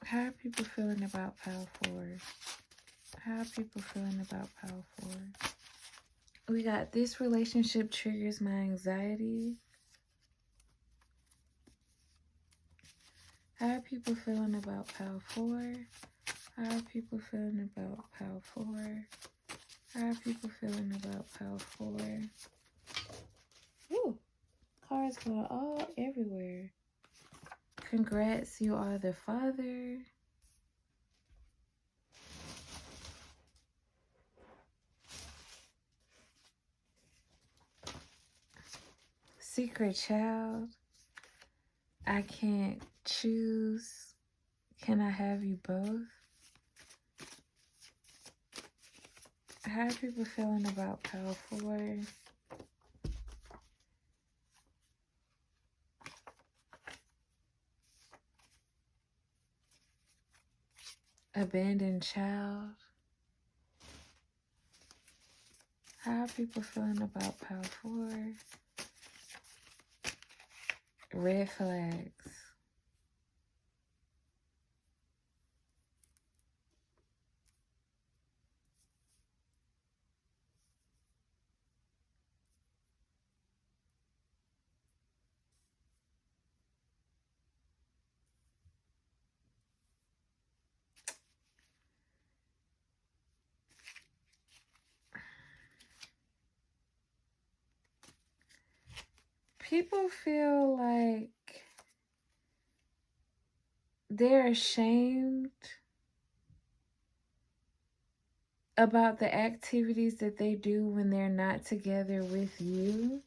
How are people feeling about Pal 4? How are people feeling about Pal 4? We got this relationship triggers my anxiety. How are people feeling about Pal 4? How are people feeling about Pal 4? How are people feeling about Pal 4? Ooh, cards going all everywhere. Congrats, you are the father. Secret child. I can't choose. Can I have you both? How are people feeling about Pal 4? Abandoned child. How are people feeling about Pal 4? Red flags. People feel like they're ashamed about the activities that they do when they're not together with you.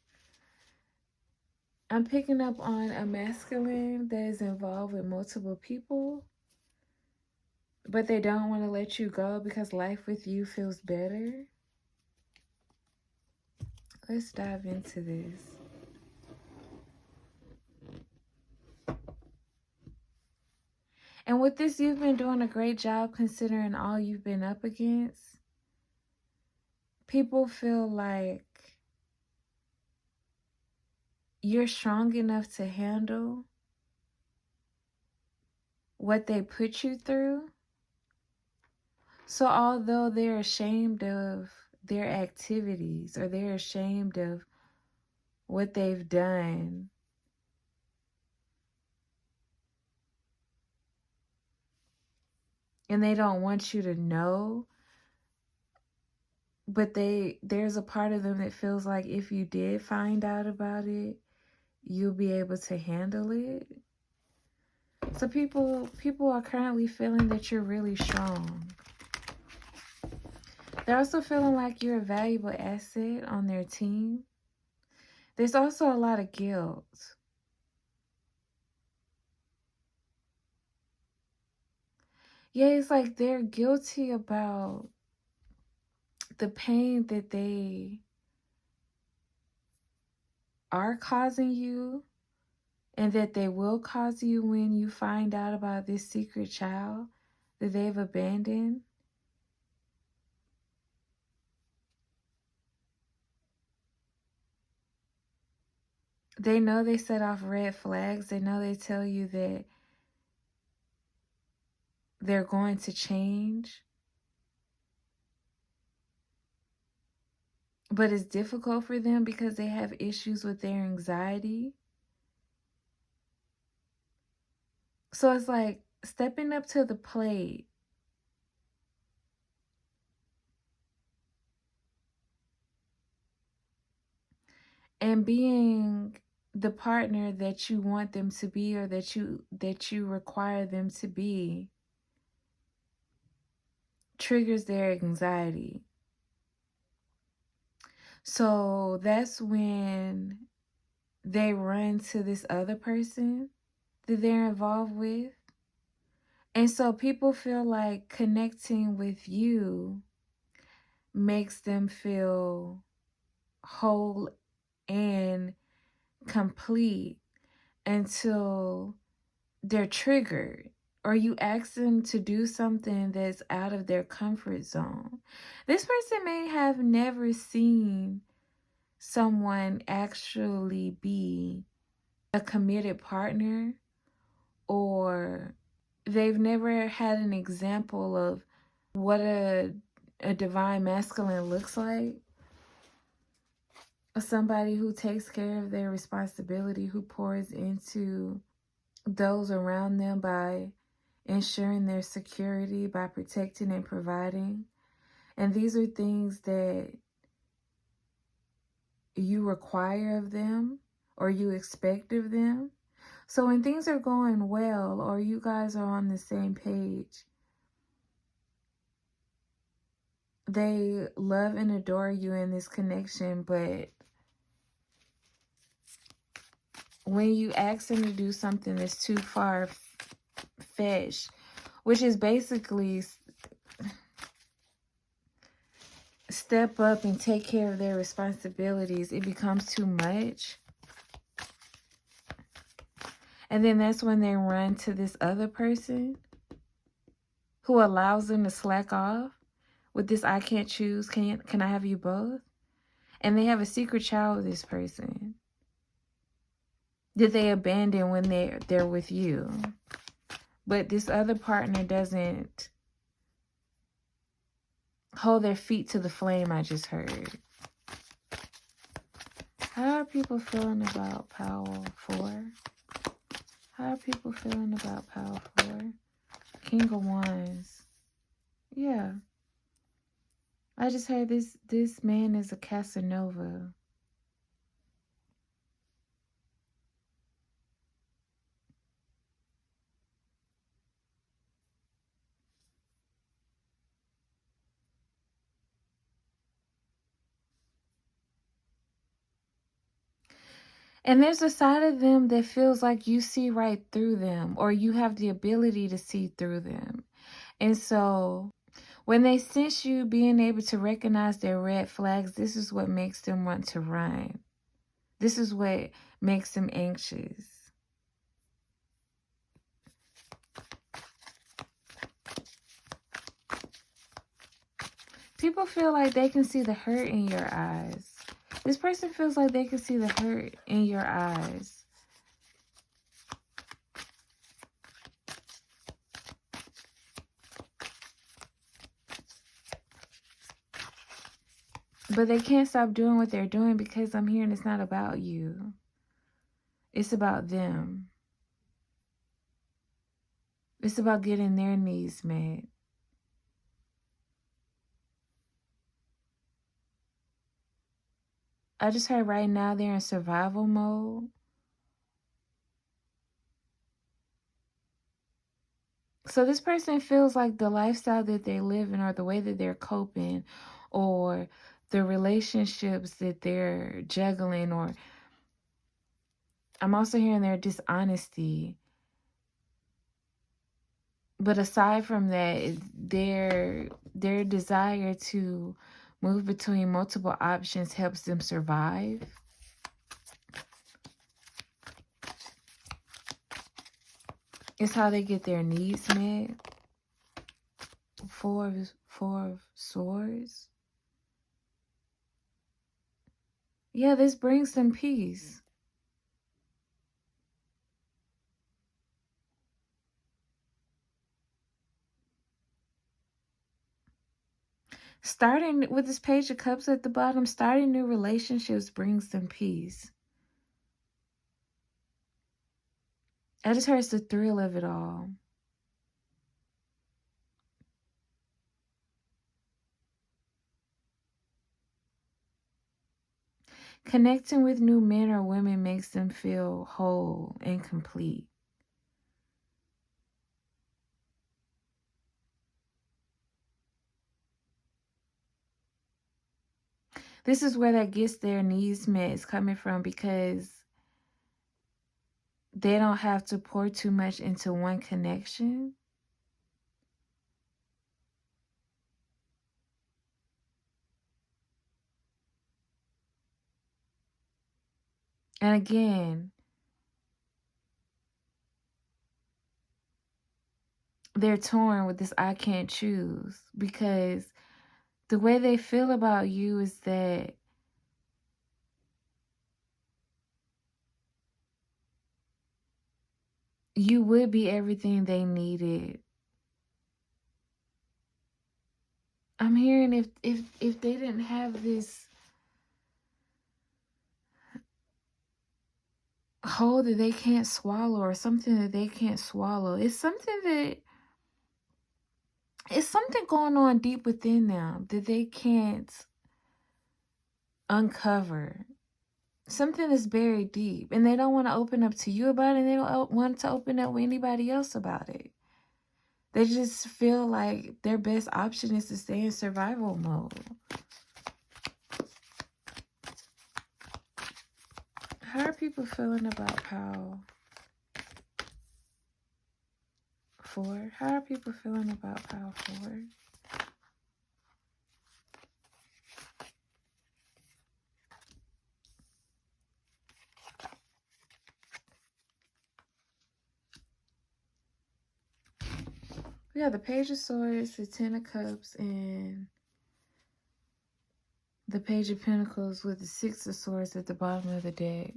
I'm picking up on a masculine that is involved with multiple people, but they don't want to let you go because life with you feels better. Let's dive into this. And with this, you've been doing a great job considering all you've been up against. People feel like you're strong enough to handle what they put you through. So although they're ashamed of their activities or they're ashamed of what they've done, and they don't want you to know, but there's a part of them that feels like if you did find out about it, you'll be able to handle it. So people are currently feeling that you're really strong. They're also feeling like you're a valuable asset on their team. There's also a lot of guilt. Yeah, it's like they're guilty about the pain that they are causing you and that they will cause you when you find out about this secret child that they've abandoned. They know they set off red flags. They know they tell you that they're going to change. But it's difficult for them because they have issues with their anxiety. So it's like stepping up to the plate and being the partner that you want them to be, or that you require them to be, triggers their anxiety. So that's when they run to this other person that they're involved with. And so people feel like connecting with you makes them feel whole and complete until they're triggered, or you ask them to do something that's out of their comfort zone. This person may have never seen someone actually be a committed partner, or they've never had an example of what a divine masculine looks like. Somebody who takes care of their responsibility, who pours into those around them by ensuring their security, by protecting and providing. And these are things that you require of them, or you expect of them. So when things are going well, or you guys are on the same page, they love and adore you in this connection. But when you ask them to do something that's too far-fetched, which is basically step up and take care of their responsibilities, it becomes too much. And then that's when they run to this other person who allows them to slack off with this "I can't choose, can I have you both?" And they have a secret child with this person that they abandon when they're with you. But this other partner doesn't hold their feet to the flame, I just heard. How are people feeling about Power 4? How are people feeling about Power 4? King of Wands. Yeah. I just heard this man is a Casanova. And there's a side of them that feels like you see right through them, or you have the ability to see through them. And so when they sense you being able to recognize their red flags, this is what makes them want to run. This is what makes them anxious. People feel like they can see the hurt in your eyes. This person feels like they can see the hurt in your eyes. But they can't stop doing what they're doing because I'm hearing it's not about you. It's about them. It's about getting their needs met. I just heard right now they're in survival mode. So this person feels like the lifestyle that they live in, or the way that they're coping, or the relationships that they're juggling, or I'm also hearing their dishonesty. But aside from that, their desire to move between multiple options helps them survive. It's how they get their needs met. Four of Swords. Yeah, this brings them peace. Starting with this Page of Cups at the bottom, starting new relationships brings them peace. I just heard it's the thrill of it all. Connecting with new men or women makes them feel whole and complete. This is where that gets their needs met is coming from, because they don't have to pour too much into one connection. And again, they're torn with this I can't choose, because the way they feel about you is that you would be everything they needed. I'm hearing if they didn't have this hole that they can't swallow, or something that they can't swallow, it's something going on deep within them that they can't uncover. Something that's buried deep, and they don't want to open up to you about it, and they don't want to open up with anybody else about it. They just feel like their best option is to stay in survival mode. How are people feeling about Pile 4? How are people feeling about Pile 4? We have the Page of Swords, the Ten of Cups, and the Page of Pentacles with the Six of Swords at the bottom of the deck.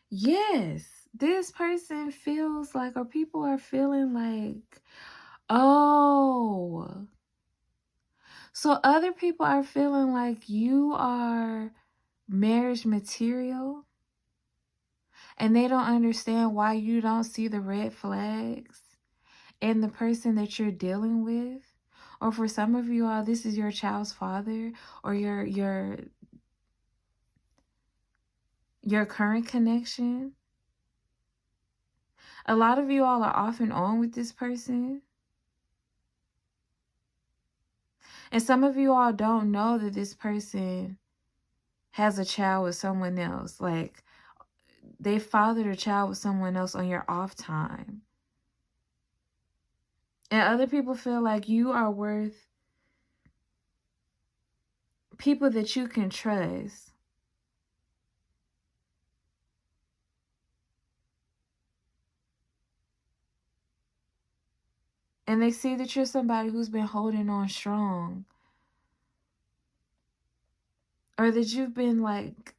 Yes, this person feels like, or people are feeling like, oh, so other people are feeling like you are marriage material, and they don't understand why you don't see the red flags in the person that you're dealing with. Or for some of you all, this is your child's father, or your current connection. A lot of you all are off and on with this person. And some of you all don't know that this person has a child with someone else. Like, they fathered a child with someone else on your off time. And other people feel like you are worth people that you can trust. And they see that you're somebody who's been holding on strong. Or that you've been like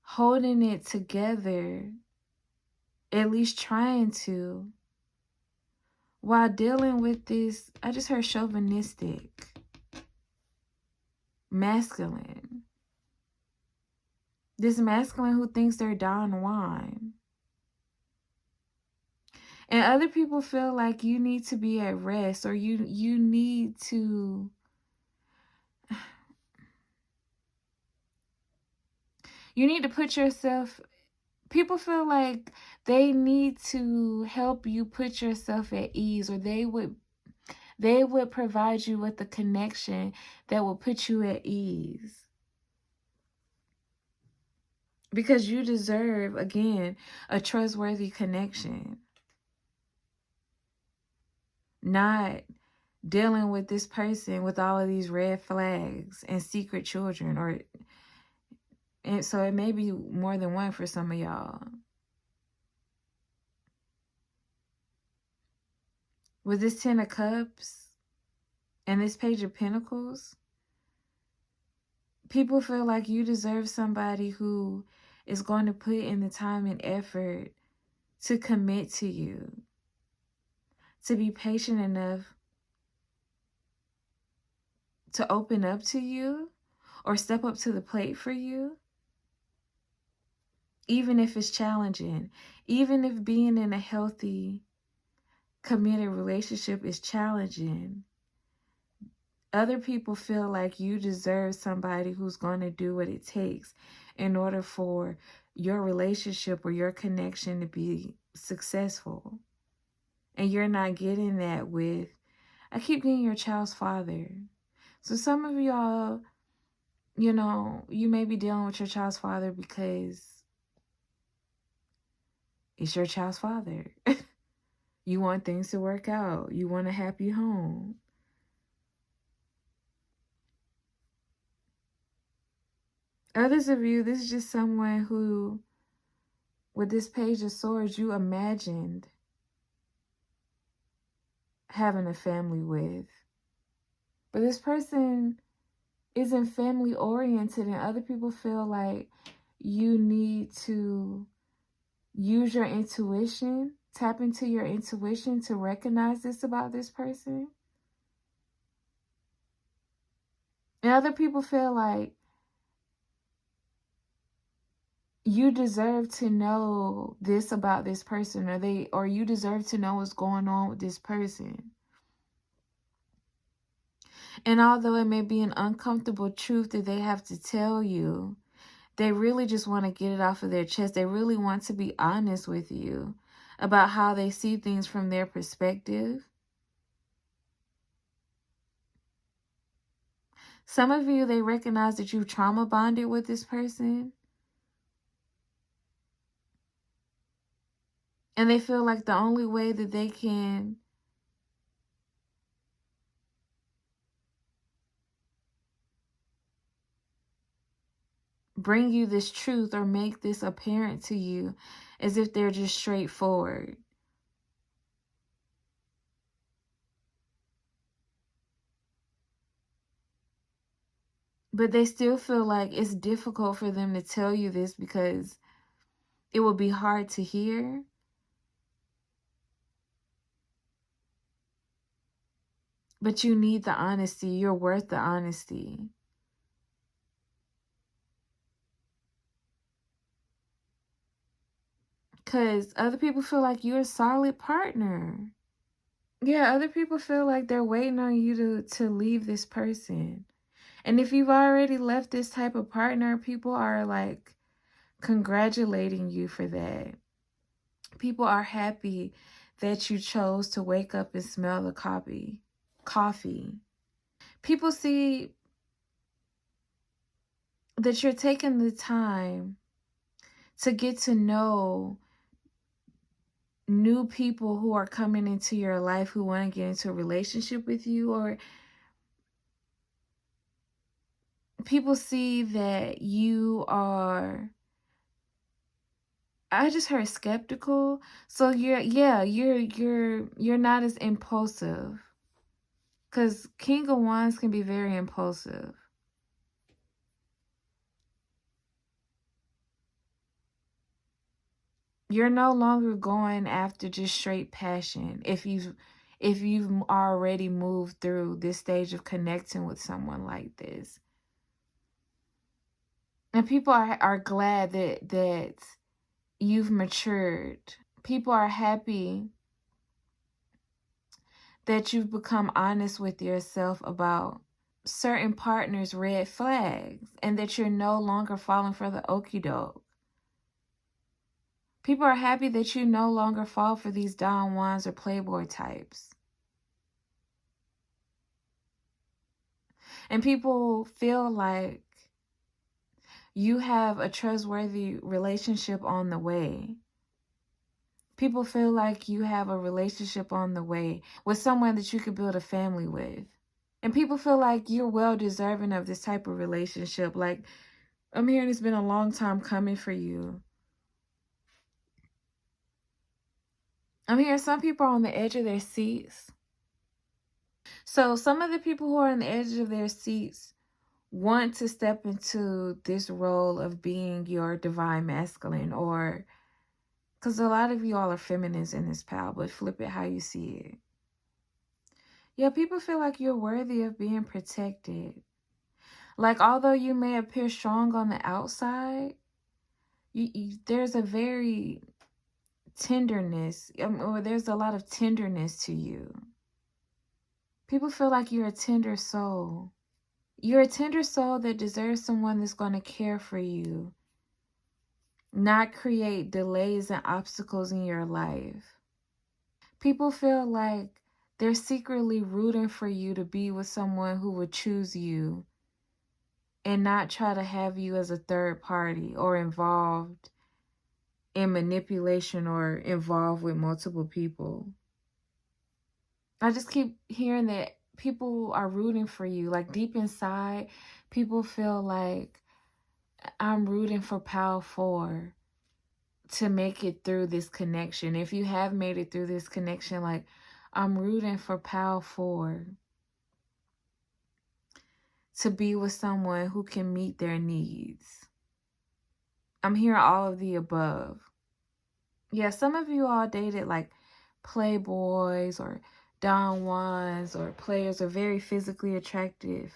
holding it together, at least trying to, while dealing with this, I just heard chauvinistic, masculine. This masculine who thinks they're Don Juan. And other people feel like you need to be at rest, or you need to put yourself People feel like they need to help you put yourself at ease, or they would provide you with a connection that will put you at ease. Because you deserve, again, a trustworthy connection. Not dealing with this person with all of these red flags and secret children, and so it may be more than one for some of y'all. With this Ten of Cups and this Page of Pentacles, people feel like you deserve somebody who is going to put in the time and effort to commit to you, to be patient enough to open up to you or step up to the plate for you, even if it's challenging, even if being in a healthy, committed relationship is challenging. Other people feel like you deserve somebody who's going to do what it takes in order for your relationship or your connection to be successful. And you're not getting that with, I keep getting your child's father. So some of y'all, you may be dealing with your child's father because it's your child's father. You want things to work out. You want a happy home. Others of you, this is just someone who, with this Page of Swords, you imagined having a family with. But this person isn't family oriented, and other people feel like you need to use your intuition, tap into your intuition to recognize this about this person. And other people feel like you deserve to know this about this person, or you deserve to know what's going on with this person. And although it may be an uncomfortable truth that they have to tell you, they really just want to get it off of their chest. They really want to be honest with you about how they see things from their perspective. Some of you, they recognize that you've trauma bonded with this person. And they feel like the only way that they can bring you this truth or make this apparent to you is if they're just straightforward. But they still feel like it's difficult for them to tell you this because it will be hard to hear. But you need the honesty. You're worth the honesty. Because other people feel like you're a solid partner. Yeah, other people feel like they're waiting on you to leave this person. And if you've already left this type of partner, people are like congratulating you for that. People are happy that you chose to wake up and smell the coffee. People see that you're taking the time to get to know new people who are coming into your life who want to get into a relationship with you, or people see that you are, I just heard skeptical. So you're not as impulsive, cuz King of Wands can be very impulsive. You're no longer going after just straight passion if you've already moved through this stage of connecting with someone like this. And people are glad that you've matured. People are happy that you've become honest with yourself about certain partners' red flags and that you're no longer falling for the okie doke. People are happy that you no longer fall for these Don Juans or Playboy types. And people feel like you have a trustworthy relationship on the way. People feel like you have a relationship on the way with someone that you could build a family with. And people feel like you're well deserving of this type of relationship. Like, I'm hearing it's been a long time coming for you. I'm hearing some people are on the edge of their seats. So some of the people who are on the edge of their seats want to step into this role of being your divine masculine, or because a lot of you all are feminines in this pal, but flip it how you see it. Yeah, people feel like you're worthy of being protected. Like, although you may appear strong on the outside, there's a very tenderness, or there's a lot of tenderness to you. People feel like you're a tender soul. You're a tender soul that deserves someone that's going to care for you, not create delays and obstacles in your life. People feel like they're secretly rooting for you to be with someone who would choose you and not try to have you as a third party or involved in manipulation or involved with multiple people. I just keep hearing that people are rooting for you. Like, deep inside, people feel like, I'm rooting for Pal 4 to make it through this connection. If you have made it through this connection, like, I'm rooting for Pal 4 to be with someone who can meet their needs. I'm hearing all of the above. Yeah, some of you all dated like playboys or Don Juans or players or very physically attractive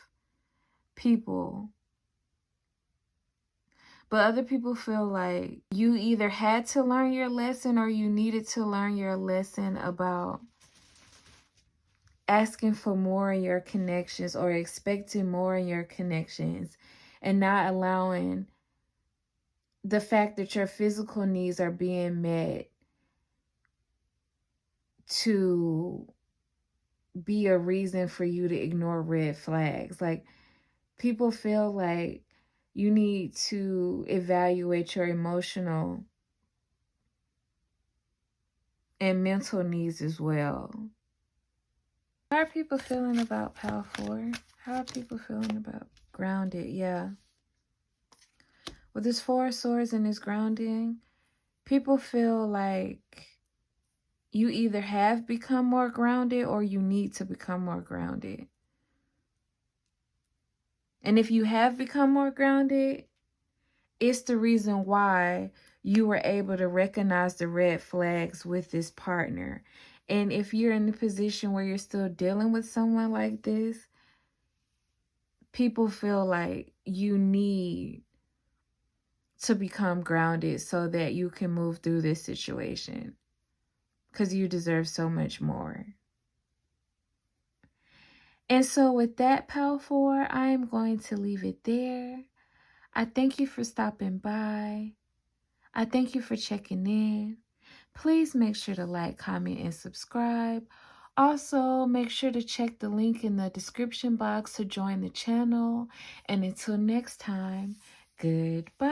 people. But other people feel like you either had to learn your lesson or you needed to learn your lesson about asking for more in your connections or expecting more in your connections and not allowing the fact that your physical needs are being met to be a reason for you to ignore red flags. Like, people feel like you need to evaluate your emotional and mental needs as well. How are people feeling about Pal 4? How are people feeling about grounded? Yeah. With this 4 of Swords and this grounding, people feel like you either have become more grounded or you need to become more grounded. And if you have become more grounded, it's the reason why you were able to recognize the red flags with this partner. And if you're in the position where you're still dealing with someone like this, people feel like you need to become grounded so that you can move through this situation, because you deserve so much more. And so with that, Pal 4, I am going to leave it there. I thank you for stopping by. I thank you for checking in. Please make sure to like, comment, and subscribe. Also, make sure to check the link in the description box to join the channel. And until next time, goodbye.